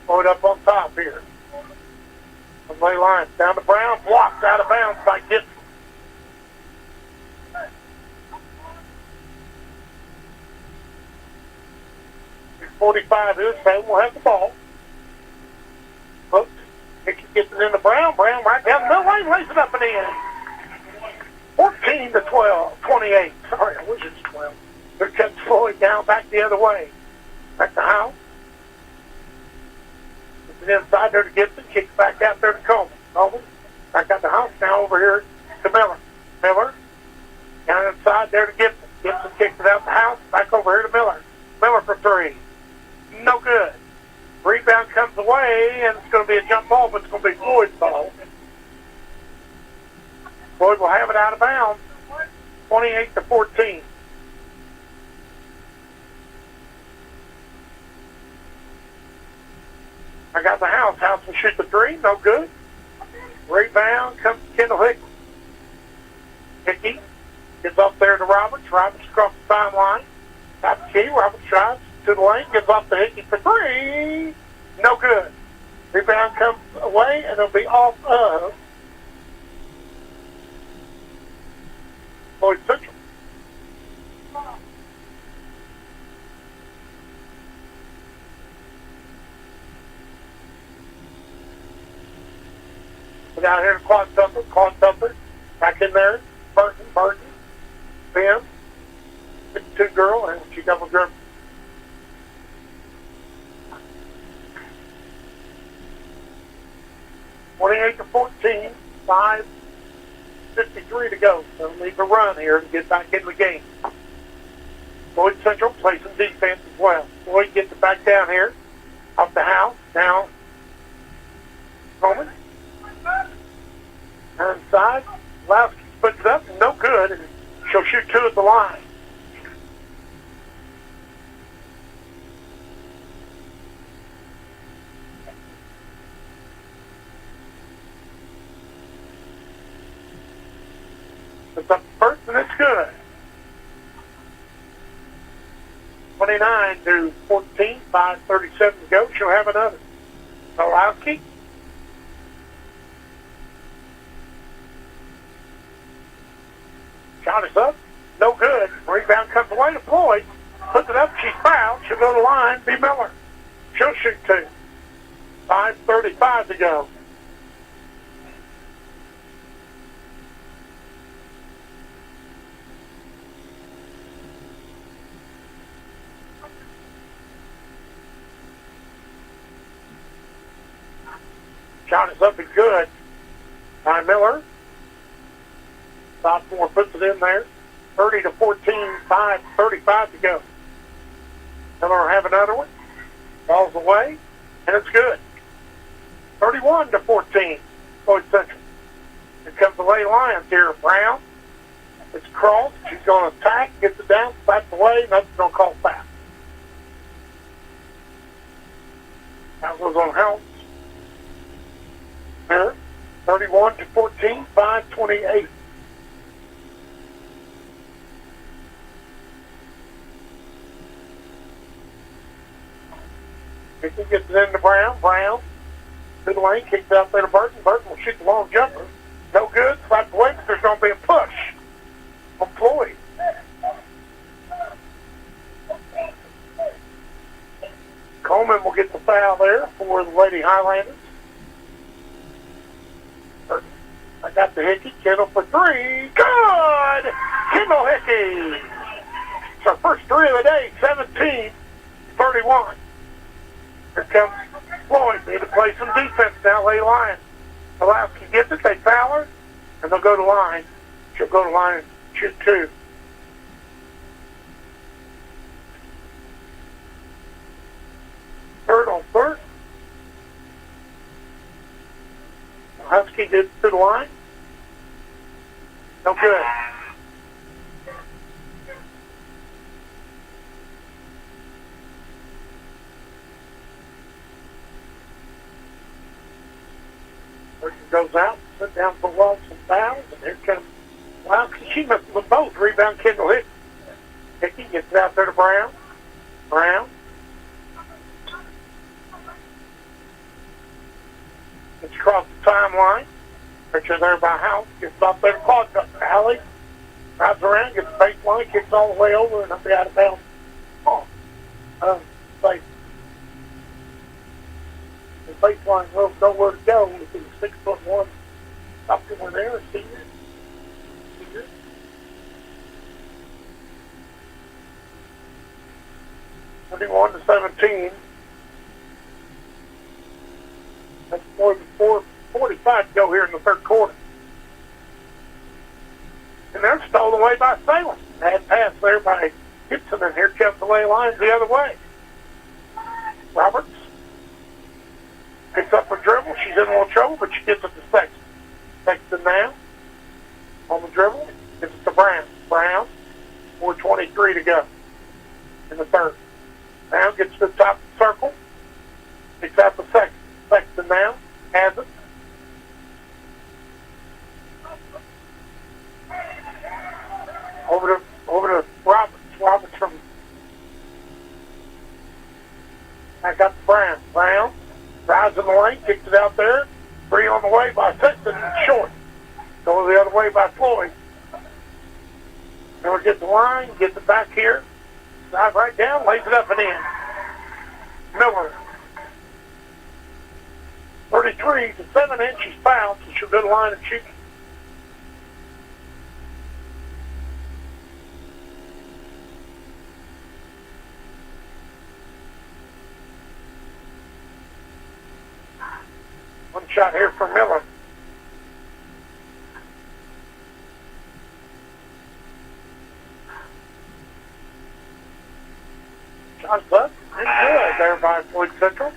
Floyd up on top here. From lay line down to Brown. Blocked out of bounds by Gibson. 45 is Salem will have the ball. Hooks. Hickey gets it into Brown. Brown right down the middle lane, lays it up and in. 14-12. 28. Sorry, I wish it was 12. Here comes Floyd down back the other way. Back to House. Gets it inside there to Gibson. Kicks back out there to Coleman. Coleman. Back out to House. Now over here to Miller. Miller. Down inside there to Gibson. Gibson kicks it out to House. Back over here to Miller. Miller for three. No good. Rebound comes away, and it's going to be a jump ball, but it's going to be Floyd's ball. Floyd will have it out of bounds. 28-14. I got the House. House will shoot the three. No good. Rebound comes to Kendall Hickey. Hickey gets up there to Roberts. Roberts across the timeline. Top key. Roberts drives to the lane. Gives off to Hickey for three. No good. Rebound comes away, and it'll be off of Floyd Central. We got here to Clodfelter. Clodfelter back in there. Burton. Spin. 52 girl, and she double dribbles. to 14, 5:53 to go. So we need to run here to get back in the game. Floyd Central plays some defense as well. Floyd gets it back down here, off the House. Now, Coleman. Inside. Lowski puts it up, no good, and she'll shoot two at the line. It's up first, and it's good. 29-14, 5:37 to go. She'll have another. Lowski. Shot is up. No good. Rebound comes away to Floyd. Puts it up. She's fouled. She'll go to the line. B. Miller. She'll shoot two. 5:35 to go. Shot is up and good by Miller. Sophomore puts it in there. 30-14, 5:35 to go. Miller will have another one. Ball's away, and it's good. 31-14, Floyd Central. Here comes the Lady Lions here. Brown. It's crossed. She's going to attack, gets it down, backs away. Nothing's going to call foul. That was on Helms. Here, 31-14, 5:28. Hickey gets it into Brown. Brown to the lane, kicks out there to Burton. Burton will shoot the long jumper. No good. Slapped away, but there's going to be a push on Floyd. Coleman will get the foul there for the Lady Highlanders. I got the Hickey. Kendall for three. Good! Kendall Hickey. It's our first three of the day, 17-31. Here comes Floyd. Need to play some defense now, Lady Lions. Pulaski gets it. They foul her, and they'll go to line. She'll go to line and shoot two. Third on third. Husky did to the line. No good. Burton goes out, sit down for loves and fouls, and here comes, well, she must have both. Rebound Kendall Hickey. Hickey gets it out there to Brown. Brown. Gets across the timeline. Picture there by House. Gets up there to Claude Alley. Drives around, gets the baseline, kicks all the way over, and I'll be out of bounds. Safe. The baseline knows nowhere to go. If he's 6'1", sophomore there, a senior. 31-17. That's more than 4:45 to go here in the third quarter. And they're stolen away by Salem. Bad pass there by Gibson, and here comes the lay lines the other way. Roberts picks up a dribble. She's in a little trouble, but she gets it to Sexton. Sexton now on the dribble. Gives it to Brown. Brown, 4:23 to go in the third. Brown gets to the top of the circle. Picks out the Sexton. Sexton now has it. Over to Roberts. Roberts from back up to Brown. Brown drives in the lane, kicks it out there. Three on the way by Sexton, short. Go the other way by Floyd. Never gets the line, gets it back here. Dive right down, lays it up and in. Miller. 33-7 she's fouled, so she'll go to the line and shoot. One shot here for Miller. Shot's up. It's good there by Floyd Central.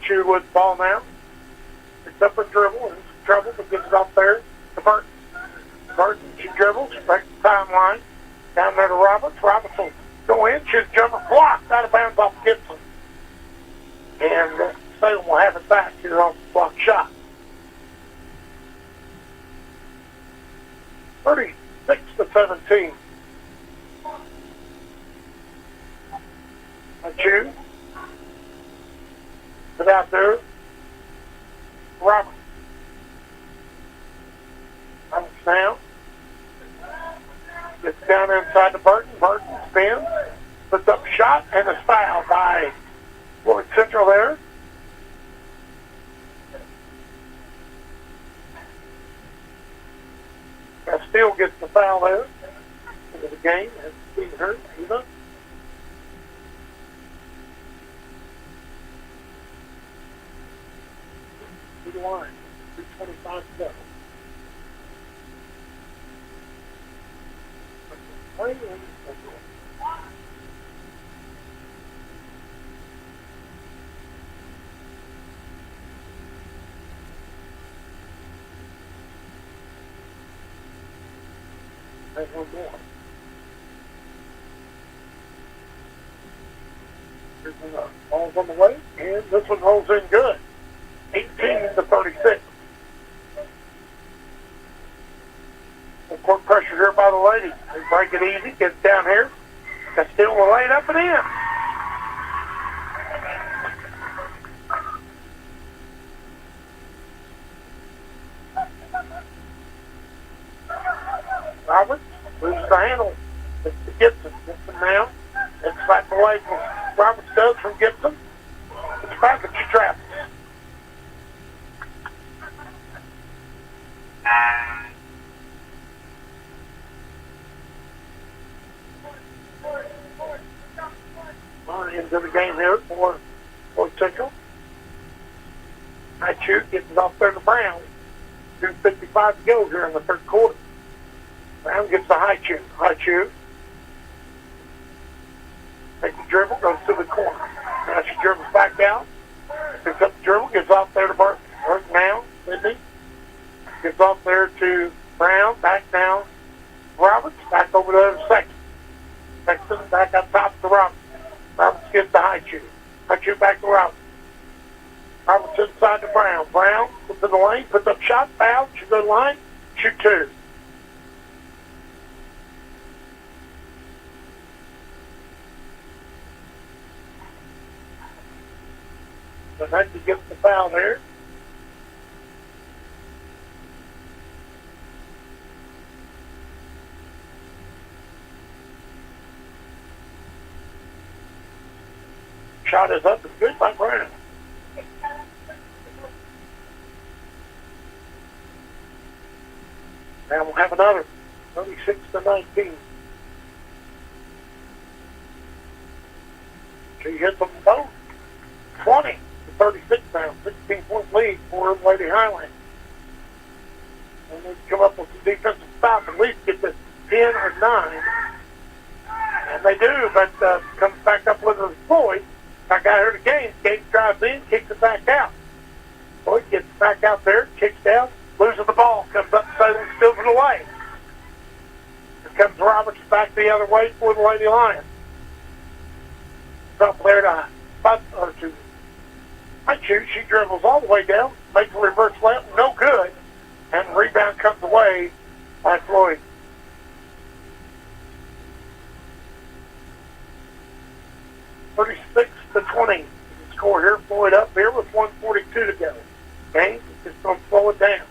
Shoot with the ball now. Picks up a dribble and trouble, but gets it off there to Burton. Burton, she dribbles, back to the timeline. Down there to Roberts. Roberts will go in, shoot a jumper, blocked out of bounds off Gibson. And Salem will have it back here off the block shot. 36-17. June. Get out there. Roberts. Roberts now. Gets down inside to Burton. Burton spins. Puts up a shot and is fouled by Floyd Central there. Castile gets the foul there into the game. Has been hurt either. The line, 3:25 to go. There's one more. Here's another. Ball's on the way, and this one rolls in good. 18-36. Court pressure here by the ladies. They break it easy, get it down here. Castile will lay it up and in. Roberts loses the handle. It's to Gibson. Gibson now. It's back away from Roberts does from Gibson. It's back at your trap. Into the game here for Floyd Central. High shoot gets it off there to Brown. 2:55 to go here in the third quarter. Brown gets the high shoot. High shoot. Takes the dribble, goes to the corner. Now she dribbles back out. Picks up the dribble, gets off there to Burton. Burton now, Lindy. Gets off there to Brown. Back down. Roberts. Back over to the second. Sexton back up top to Roberts. Roberts gets the high shoot. High shoot back to Roberts. Roberts inside to Brown. Brown puts in the lane, puts up shot, foul, shoot go to the line, shoot two. So Hudson gets the foul there. Shot is up. It's good by Brown. Now we'll have another 36-19. She hits them both. 20-36 now. 16-point lead for Lady Highlanders. And they come up with some defensive stop, at least get to 10 or 9. And they do, but comes back up with a Floyd. Back out here to Gaines. Gaines drives in, kicks it back out. Floyd gets back out there, kicks down, loses the ball, comes up to Salem, steals it away. Here comes Roberts back the other way for the Lady Lions. Up there to I shoot. She dribbles all the way down, makes a reverse layup, no good, and the rebound comes away by Floyd. To 20. The score here, Floyd up here with 1:42 to go. Gaines is just going to slow it down.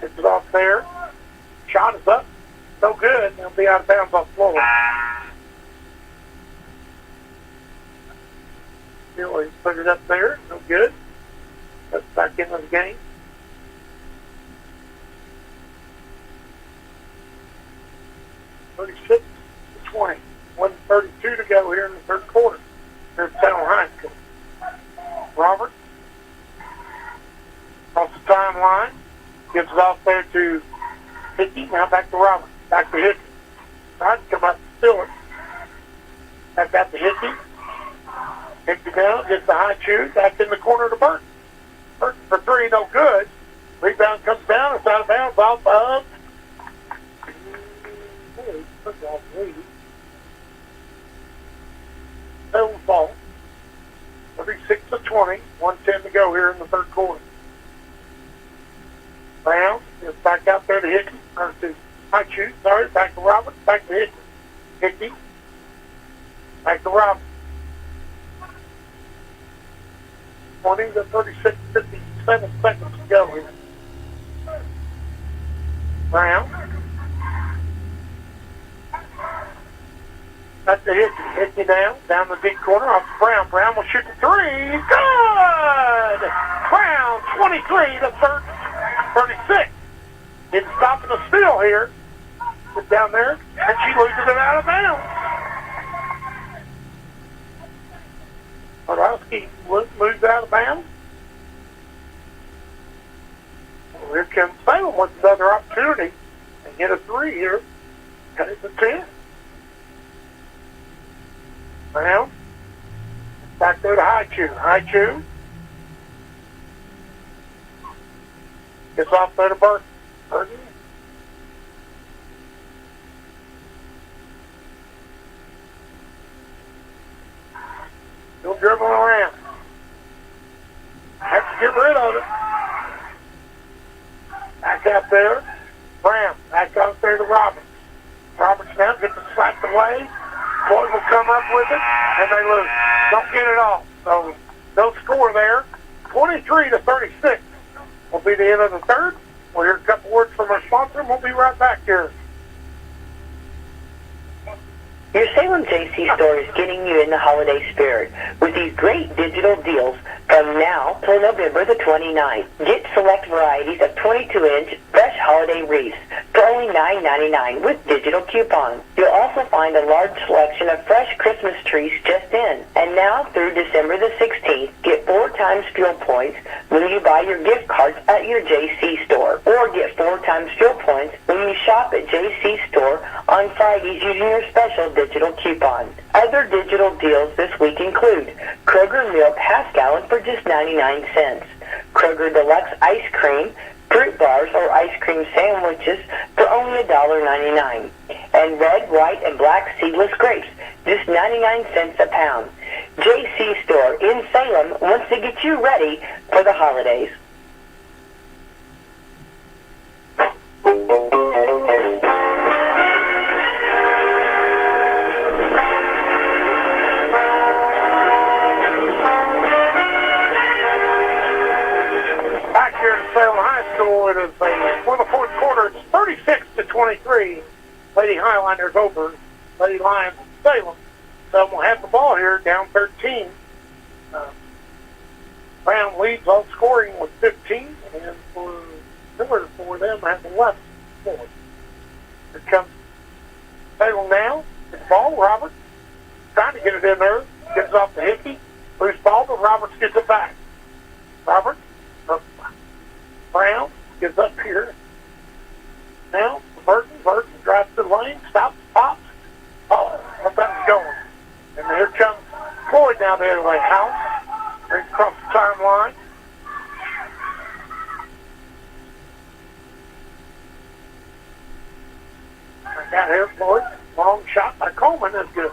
Gets it off there. Shot is up. No good. They'll be out of bounds off Floyd. Still, he put it up there. No good. That's back into the game. (36-20). 1:32 to go here in the third quarter. Here's Salem High School. Roberts across the timeline. Gives it off there to Hickey. Now back to Roberts. Back to Hickey. Tried to come up and steal it. Back out to Hickey. Hickey down. Gets the high shoot. Back in the corner to Burton. Burton for three. No good. Rebound comes down. It's out of bounds. Off of. Salem ball. 36-20. 1:10 to go here in the third quarter. Brown is back out there to Hickey. Or to high shoot. Sorry. Back to Roberts. Back to Hickey. Hickey. Back to Roberts. 20-36. 57 seconds to go here. Brown. Back to Hickey. Hickey down the deep corner off to Brown. Brown will shoot the three. Good! Brown, 23-36. It's stopping the steal here. It's down there, and she loses it out of bounds. Orowski moves out of bounds. Well, here comes Salem with another opportunity and get a three here. Cut it to 10. Brown. Back there to High Chew. Gets off there to Burton. Burton get rid of it. Back out there. Brown. Back out there to Roberts. Roberts now gets it slapped away. Floyd will come up with it, and they lose. Don't get it off. So no score there. 23-36 will be the end of the third. We'll hear a couple words from our sponsor, and we'll be right back here. Your Salem JC store is getting you in the holiday spirit with these great digital deals from now till November the 29th. Get select varieties of 22-inch fresh holiday wreaths for only $9.99 with digital coupons. You'll also find a large selection of fresh Christmas trees just in. And now through December the 16th, get 4 times fuel points when you buy your gift cards at your JC store. Or get 4 times fuel points when you shop at JC store on Fridays using your special digital coupons. Other digital deals this week include Kroger milk half gallon for just 99 cents, Kroger Deluxe ice cream, fruit bars or ice cream sandwiches for only $1.99, and red, white, and black seedless grapes, just 99 cents a pound. JC Store in Salem wants to get you ready for the holidays. Salem High School. It is for the fourth quarter. It's 36-23. Lady Highlanders over Lady Lions Salem. Salem will have the ball here, down 13. Brown leads all scoring with 15, and similar for them, have 11 points. Here comes Salem now. The ball, Roberts trying to get it in there. Gets it off the Hickey. Loose ball, but Roberts gets it back. Roberts. Brown gets up here. Now, Burton drives to the lane, stops, pops. Oh, what that was going. And here comes Floyd down the other way. House brings across the timeline. I got here, Floyd. Long shot by Coleman is good.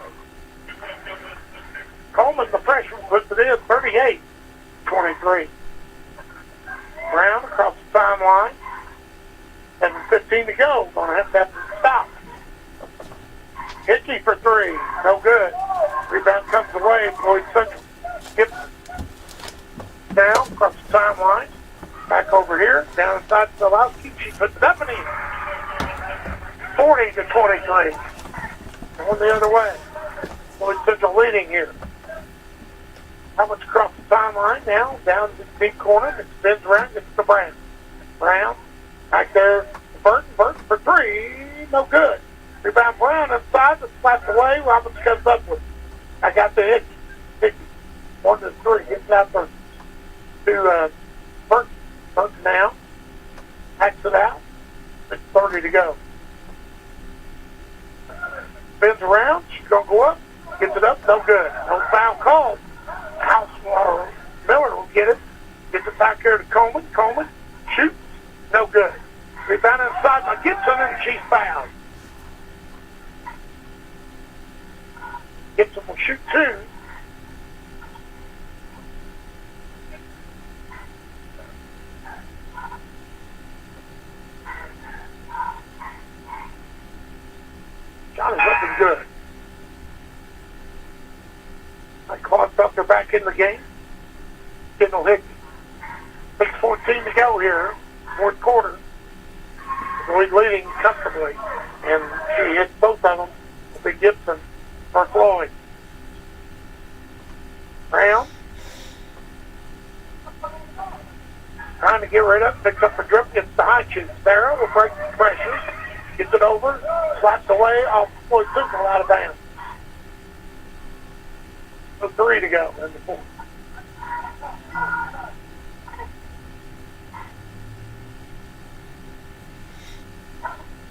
Coleman, the freshman, puts it in 38-23. Brown across the timeline. 7:15 to go. Going to have to stop. Hickey for 3. No good. Rebound comes away. Floyd Central gets down across the timeline. Back over here. Down inside Salowski. She puts it up and in. 40-23. Going the other way. Floyd Central leading here. How much across the timeline now? Down to the deep corner. It spins around. Gets to Brown. Brown. Back there. Burton for 3. No good. Rebound Brown inside. It's slapped away. Roberts comes up with it. I got the hit. 1-3. Gets out there to Burton. Burton now. Hacks it out. 6:30 to go. Spins around. She's going to go up. Gets it up. No good. No foul called. Miller will get it. Gets it back here to Coleman. Coleman shoots. No good. Rebound inside by Gibson, and she's fouled. Gibson will shoot 2. Shot is looking good. Claude Buckner back in the game. Kendall Hickey. 6:14 to go here. Fourth quarter. The league leading comfortably. And she hits both of them. Will be Gibson for Floyd. Brown. Trying to get rid of it. Picks up the dribble. Gets the high shoot. Sarah will break the pressure. Gets it over. Slaps away off Floyd Central out of bounds. 3 to go in the fourth.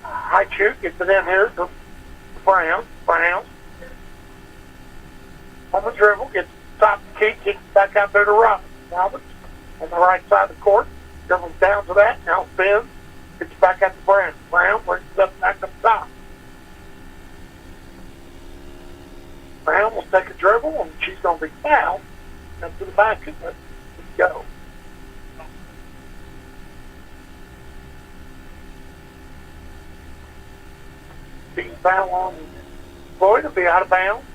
High shoot gets it in here to Brown. Brown. On the dribble, gets top of the key, kicks back out there to Roberts. Roberts on the right side of the court. Dribbles down to that. Now spins. Gets back out to Brown. Brown brings it up back up top. Brown will take a dribble, and she's going to be fouled. Come to the basket. Let's go. foul on Floyd. Will be out of bounds.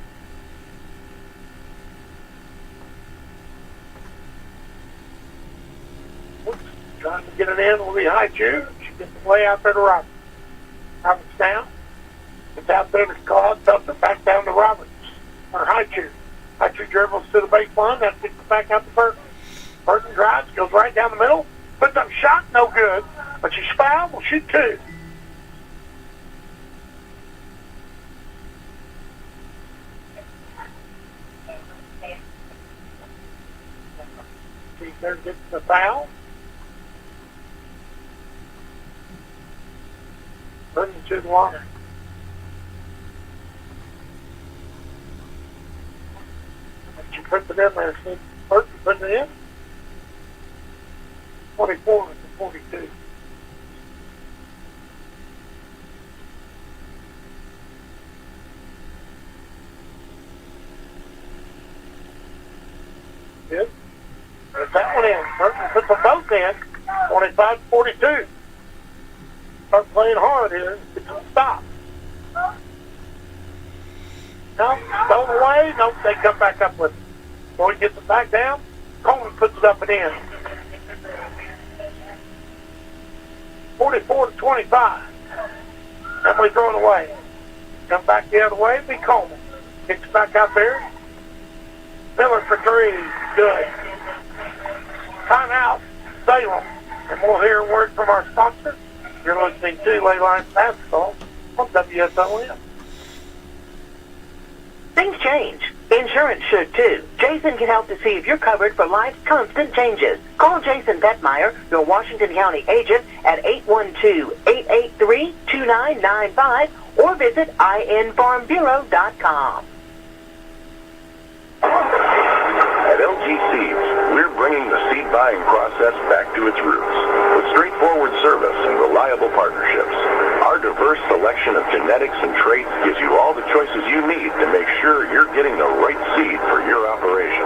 Trying to get it in will be High Chew. She gets the way out there to Roberts. Roberts down. It's out there to Claude. Dumps it back down to Roberts. Or High Chew. High Chew dribbles to the baseline. That gets it back out to Burton. Burton drives, goes right down the middle. Puts up a shot, no good. But she's fouled, will shoot two. See there gets the foul. Burton to the line. She puts it in there. See Burton putting it in. 24 to 42. Good. There's that one in. Burton puts them both in. 25 to 42. Start playing hard here. It's a stop. No, stolen away. Nope, they come back up with it. Floyd gets it back down. Coleman puts it up and in. 44 to 25. Emily throwing away. Come back the other way. Be Coleman. Kicks back out there. Miller for three. Good. Timeout. Salem. And we'll hear a word from our sponsor. You're listening to Leyline Basketball on WSLM. Things change. Insurance should too. Jason can help to see if you're covered for life's constant changes. Call Jason Bettmeyer, your Washington County agent, at 812-883-2995 or visit infarmbureau.com. At LG Seeds, we're bringing the seed buying process back to its roots with straightforward service and reliable partnerships. Our diverse selection of genetics and traits gives you all the choices you need to make sure you're getting the right seed for your operation.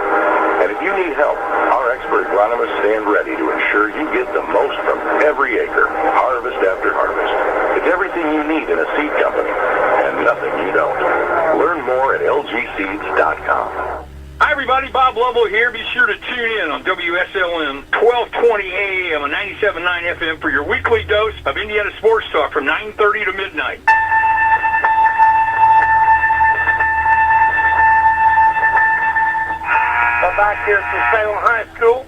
And if you need help, our expert agronomists stand ready to ensure you get the most from every acre, harvest after harvest. It's everything you need in a seed company and nothing you don't. Learn more at lgseeds.com. Hi, everybody. Bob Lovell here. Be sure to tune in on WSLM 1220 AM and 97.9 FM for your weekly dose of Indiana sports talk from 9:30 to midnight. We're back here at Salem High School.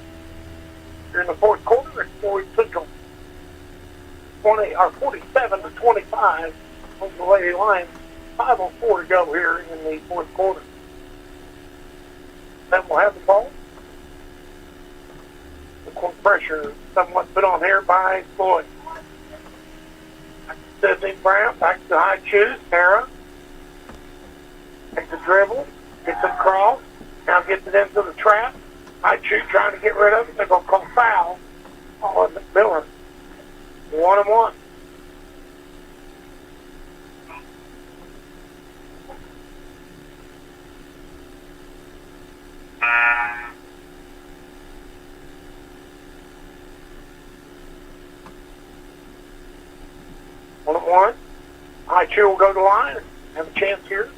Here in the fourth quarter, it's Floyd Central 47 to 25 on the Lady Lions. 5:04 to go here in the fourth quarter. Then we'll have the ball. The quick pressure somewhat put on here by Floyd. Back to Sydney Brown, back to High Chew, Sarah. Takes the dribble, gets it across, now gets it into the trap. High Chew trying to get rid of it. They're going to call foul on Miller. 1-1. One. High Chew will go to the line and have a chance here.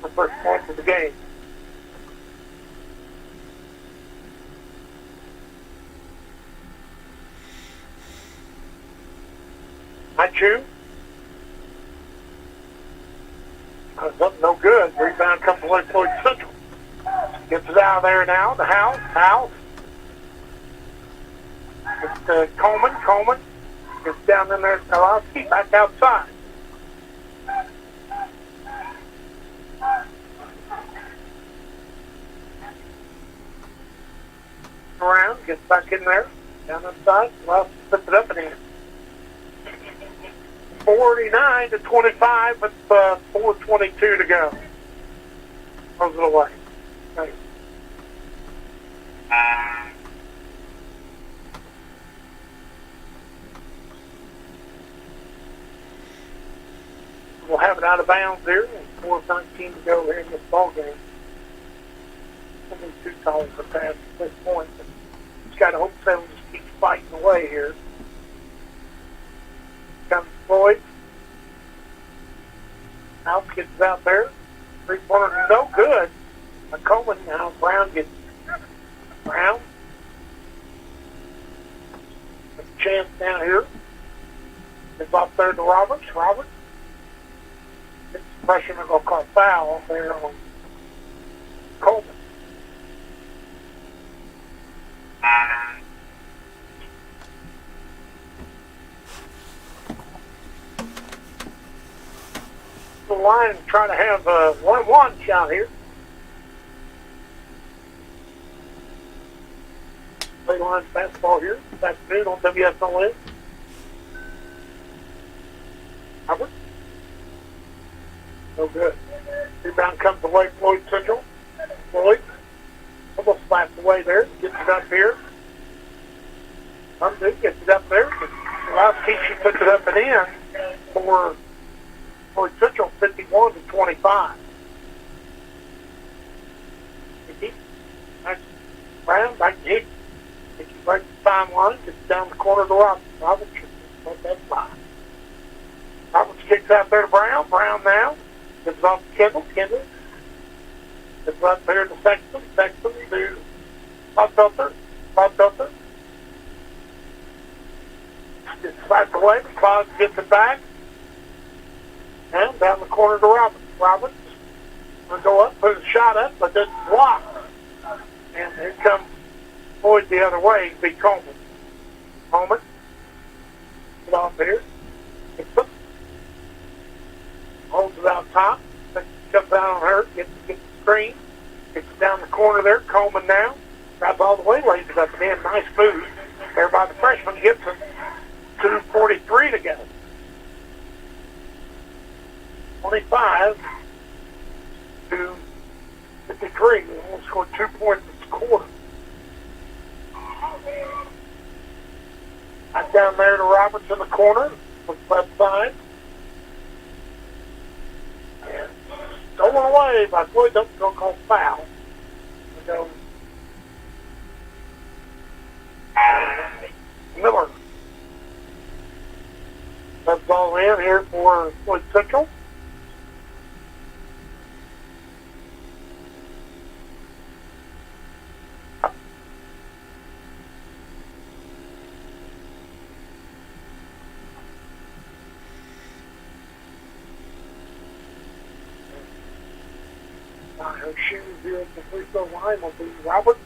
The first point of the game. High Chew. No good. Rebound comes away Floyd Central. Gets it out of there now. The house. It's Coleman. Coleman gets down in there. Kalowski back outside. Around, gets back in there. Down inside. Kalowski puts it up and in. 49 to 25 with 4:22 to go. Throws it away. Nice. We'll have it out of bounds here. 4:19 to go here in this ball game. Only 2 calls for pass at this point. But just got to hope Salem just keeps fighting away here. Comes Floyd. out there. Three-pointer, no good. Coleman now. Brown gets Brown. A chance down here. It's off there to Roberts. Roberts. It's pressure. They're going to call foul there on Coleman. The line and trying to have a 1-1 shot here. Play line fastball here. This afternoon on WSLM. Robert. No good. Rebound comes away. Floyd Central. Floyd. Almost slapped away there. Gets it up here. Undo gets it up there. She puts it up and in for Floyd Central, 51-25. Brown back to Hickey. Hickey breaks the timeline, gets down the corner to Roberts. Roberts let that fly. Roberts kicks out there to Brown. Brown now gets off to Kendall. Kendall gets up there to Sexton. Sexton to Bob Filter. Bob Filter gets slapped away. Claus gets it back. And down the corner to Roberts. Roberts will go up, put a shot up, but doesn't block. And here comes Floyd the other way, beat Coleman. Coleman. Get off here. Holds it out top. Comes out on her. Gets the screen. Gets down the corner there. Coleman now. Grabs all the way. Lays it up and in. Nice move. There by the freshman. Gets it. 2:43 to go. 25 to 53. We only scored 2 points this quarter. Back down there to Roberts in the corner with left side. And stolen away by Floyd. Don't call foul. We go Miller. That's ball in here for Floyd Central. Her shoes here at the free throw line will be Robert.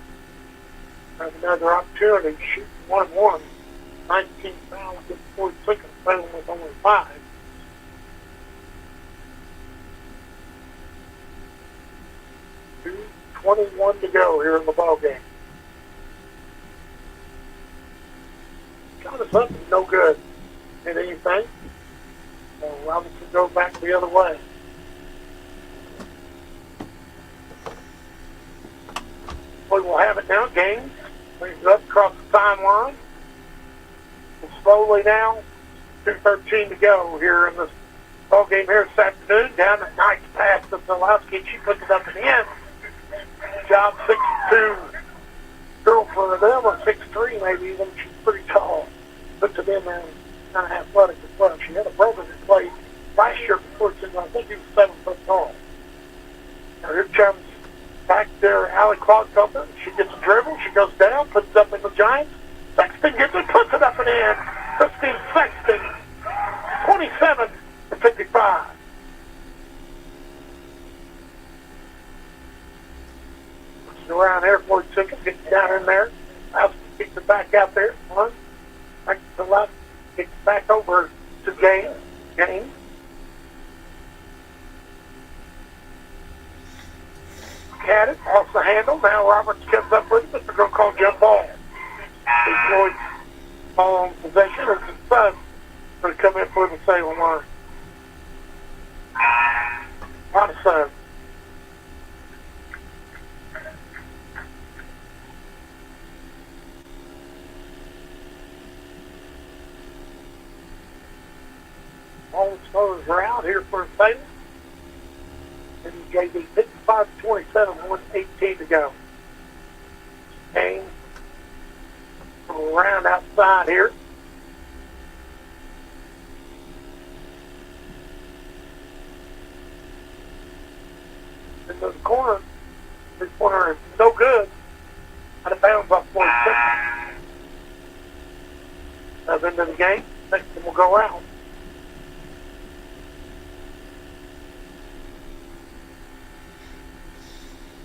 Has another opportunity to shoot 1-1. 19 fouls at 4 seconds. Salem with only 5. $2:21 to go here in the ball game. Shot us up, no good. Hit anything? So Robinson goes back the other way. We will have it now. Gaines brings it up across the timeline. And slowly now, 2:13 to go here in this ball game here this afternoon. Down a nice pass to Zalowski. She puts it up and in. Job 6'2" girl for them, or 6'3" maybe even. She's pretty tall. Puts it in there, kind of athletic as well. She had a brother that played last year before. I think he was 7 foot tall. Now here comes back there, Allie Clodfelter. She gets a dribble. She goes down, puts it up in the Giants. Sexton gets it, puts it up and in. Christine Sexton, 27-55. Puts it around there. Floyd Central gets down in there. House kicks it back out there. One, back to the left. Kicks it back over to Gaines. Gaines. Had it off the handle. Now Roberts comes up with it, but they're going to call jump ball. Floyd ball on possession. It's the Sun going to come in for the Salem line. On the Sun. All the starters are out here for Salem. And JD 55-27, 1:18 to go. Gaines around outside here. goes into the game. Next one will go out.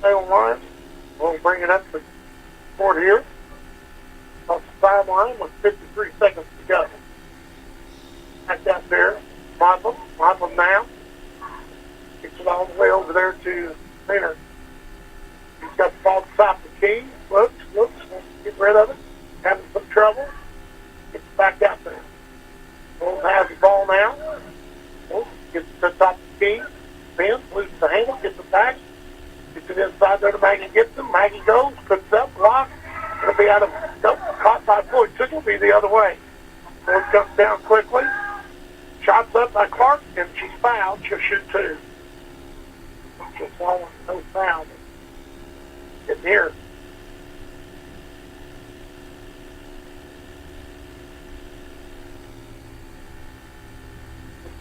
Salem line. We'll bring it up to court here. Off the sideline with 53 seconds to go. Back out there. Moslem now. Gets it all the way over there to Maynard. He's got the ball to stop the key. Looks, wants to get rid of it. Having some trouble. Gets back out there. Wolf has the ball now. Wolf gets to the top of the key. Spins, loses the handle, gets it back. Gets it inside there to Maggie Gibson. Maggie goes, puts up, block. It'll be out of, nope, caught by Floyd. It will be the other way. Floyd comes down quickly. Shots up by Clark, and she's fouled. She'll shoot two. She'll fall, no foul. Get here.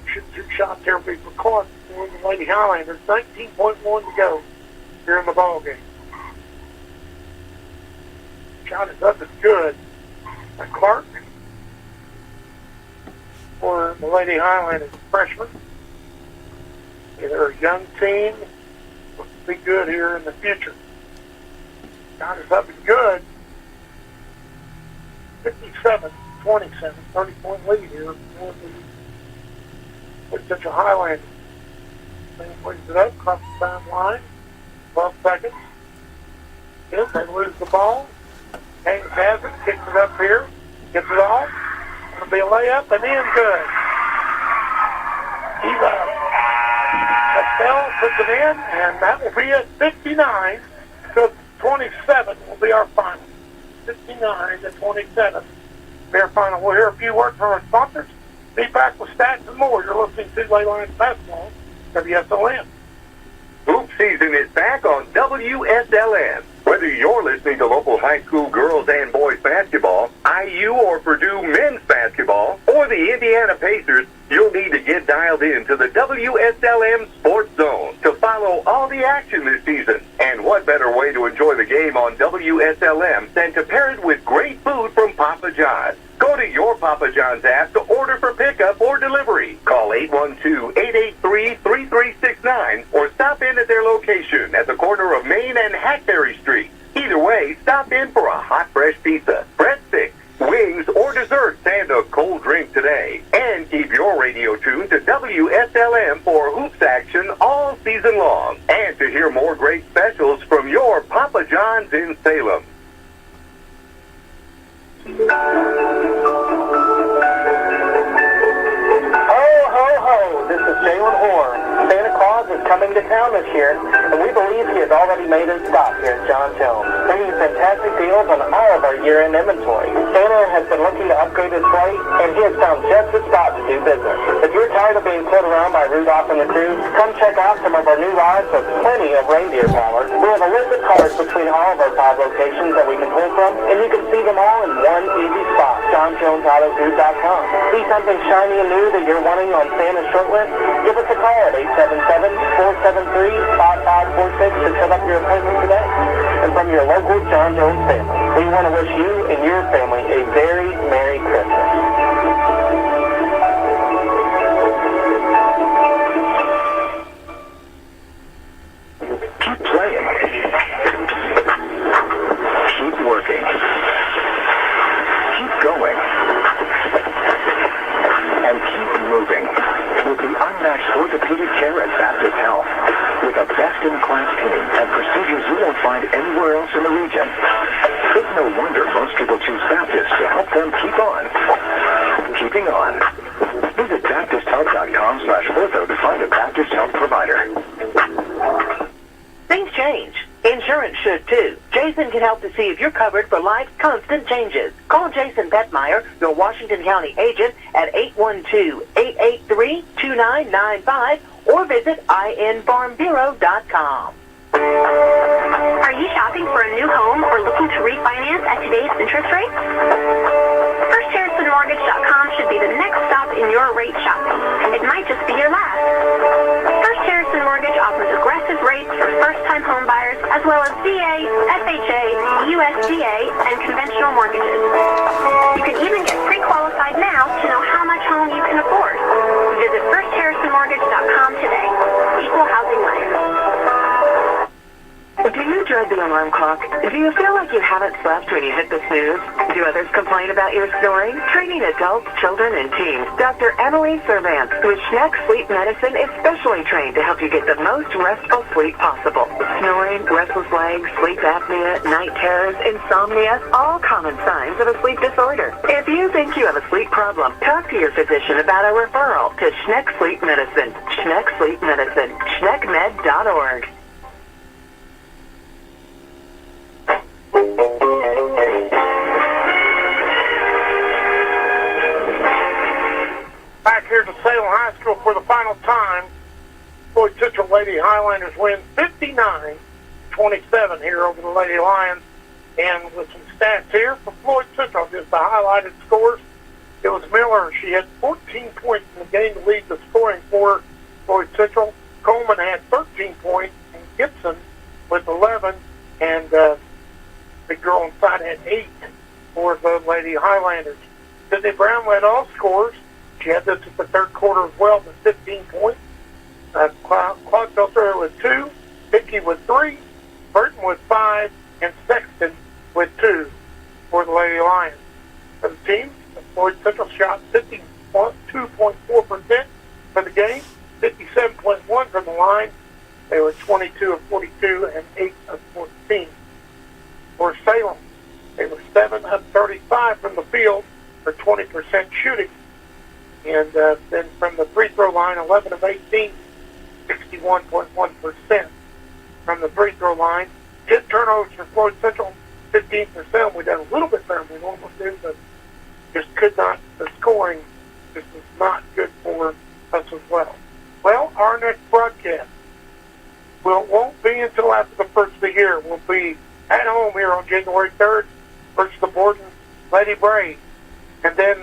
Shoot two shots here will be for Clark for the Lady Highlanders. 19.1 to go here in the ball game. Shot is up, it's good. By Clark for the Lady Highlanders freshman. They're a young team. Looks to be good here in the future. Shot is up, it's good. 57-27, 30-point lead here for such a Highlander. Then brings it up, across the timeline. 12 seconds. Yes, they lose the ball. Haynes has it, kicks it up here, gets it off. It'll be a layup and in good. He's up. Estelle puts it in, and that will be at 59-27 will be our final. 59-27 be our final. We'll hear a few words from our sponsors. Be back with stats and more. You're listening to Ley Lions Basketball, WSLM. Hoop season is back on WSLM. Whether you're listening to local high school girls and boys basketball, IU or Purdue men's basketball, or the Indiana Pacers, you'll need to get dialed in to the WSLM Sports Zone to follow all the action this season. And what better way to enjoy the game on WSLM than to pair it with great food from Papa John's? Go to your Papa John's app to order for pickup or delivery. Call 812-883-3369 or stop in at their location at the corner of Main and Hackberry Street. Either way, stop in for a hot, fresh pizza, breadsticks, wings, or desserts, and a cold drink today. And keep your radio tuned to WSLM for hoops action all season long. And to hear more great specials from your Papa John's in Salem. Ho, ho, ho! This is Jalen Hoare. Santa Claus is coming to town this year, and we believe he has already made his stop here at John Jones, bringing fantastic deals on all of our year-end inventory. Santa has been looking to upgrade his flight, and he has found just the spot to do business. If you're tired of being pulled around by Rudolph and the crew, come check out some of our new rides with plenty of reindeer power. We have a list of cars between all of our 5 locations that we can pull from, and you can see them all in one easy spot, JohnJonesAutoGroup.com. See something shiny and new that you're wanting on Santa's short list? Give us a call at 877-473-5546 to set up your appointment today. And from your local John Jones family, we want to wish you and your family a very Merry Christmas. Keep playing. Keep working. Keep going. And keep moving. With the unmatched orthopedic care at Baptist Health. With a best-in-class team and procedures you won't find anywhere else in the region. It's no wonder most people choose Baptist to help them keep on. Keeping on. Visit BaptistHealth.com/ortho to find a Baptist Health provider. Things change. Insurance should too. Jason can help to see if you're covered for life's constant changes. Call Jason Petmeyer, your Washington County agent, at 812-883-2995 or visit infarmbureau.com. Are you shopping for a new home or looking to refinance at today's interest rates? FirstHarrisonMortgage.com should be the next stop in your rate shopping. It might just be your last. First Harrison Mortgage offers aggressive rates for first-time home buyers, as well as VA, FHA, USDA, and conventional mortgages. You can even get pre-qualified alarm clock. Do you feel like you haven't slept when you hit the snooze? Do others complain about your snoring? Treating adults, children, and teens, Dr. Emily Servant with Schneck Sleep Medicine is specially trained to help you get the most restful sleep possible. Snoring, restless legs, sleep apnea, night terrors, insomnia, all common signs of a sleep disorder. If you think you have a sleep problem, talk to your physician about a referral to Schneck Sleep Medicine. Schneck Sleep Medicine. SchneckMed.org. Back here to Salem High School for the final time. Floyd Central Lady Highlanders win 59-27 here over the Lady Lions. And with some stats here for Floyd Central, just the highlighted scores. It was Miller. She had 14 points in the game to lead the scoring for Floyd Central. Coleman had 13 points, and Gibson with 11, and the girl inside had 8 for the Lady Highlanders. Sydney Brown led all scores. She had this at the third quarter as well with 15 points. Claude Filter with 2, Hickey with 3, Burton with 5, and Sexton with 2 for the Lady Lions. For the team, Floyd Central shot 52.4% for the game, 57.1% from the line. They were 22 of 42 and 8 of 14. For Salem, they were 7 of 35 from the field for 20% shooting. And then from the free throw line, 11 of 18, 61.1% from the free throw line. 10 turnovers for Floyd Central, 15%. We done a little bit better than we normally do, but just could not, the scoring just was not good for us as well. Well, our next broadcast won't be until after the first of the year. We'll be at home here on January 3rd versus the Borden Lady Braves. And then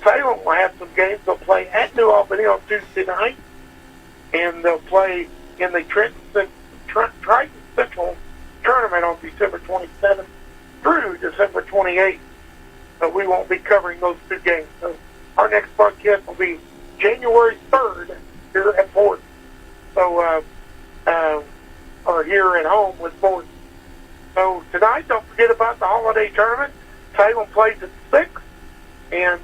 Salem will have some games. They'll play at New Albany on Tuesday night, and they'll play in the Triton Central tournament on December 27th through December 28th. But we won't be covering those 2 games. So our next broadcast will be January 3rd here at Borden. So, or here at home with Borden. So tonight, don't forget about the holiday tournament. Salem plays at 6 and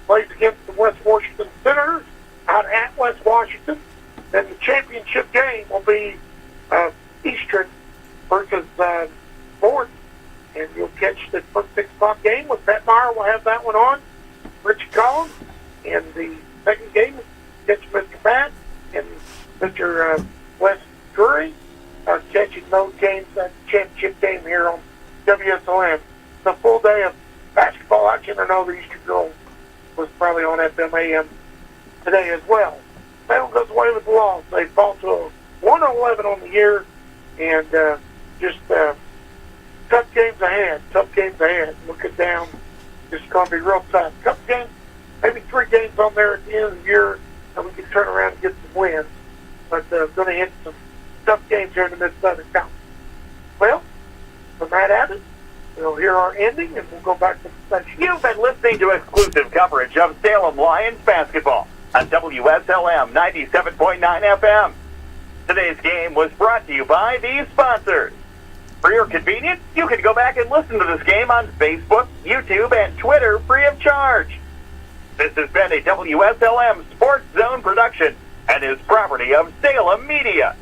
plays against the West Washington Senators out at West Washington. Then the championship game will be Eastern versus Borden. And you'll catch the first 6 o'clock game with Pat Meyer. We'll have that one on. Richie Collins. And the second game, catch Mr. Pat and Mr. Wes Drury are catching those games, that championship game here on WSLM. It's a full day of basketball action. I know the Eastern Girls was probably on FMAM today as well. Salem goes away with the loss. They fall to a 1-11 on the year, and just tough games ahead. Looking down, it's going to be real tough. Couple games, maybe 3 games on there at the end of the year, and we can turn around and get some wins. But going to hit some tough games here in the Mid-Southern Conference. Well, from Matt Abbott, we'll hear our ending, and we'll go back to the session. You've been listening to exclusive coverage of Salem Lions basketball on WSLM 97.9 FM. Today's game was brought to you by these sponsors. For your convenience, you can go back and listen to this game on Facebook, YouTube, and Twitter free of charge. This has been a WSLM Sports Zone production and is property of Salem Media.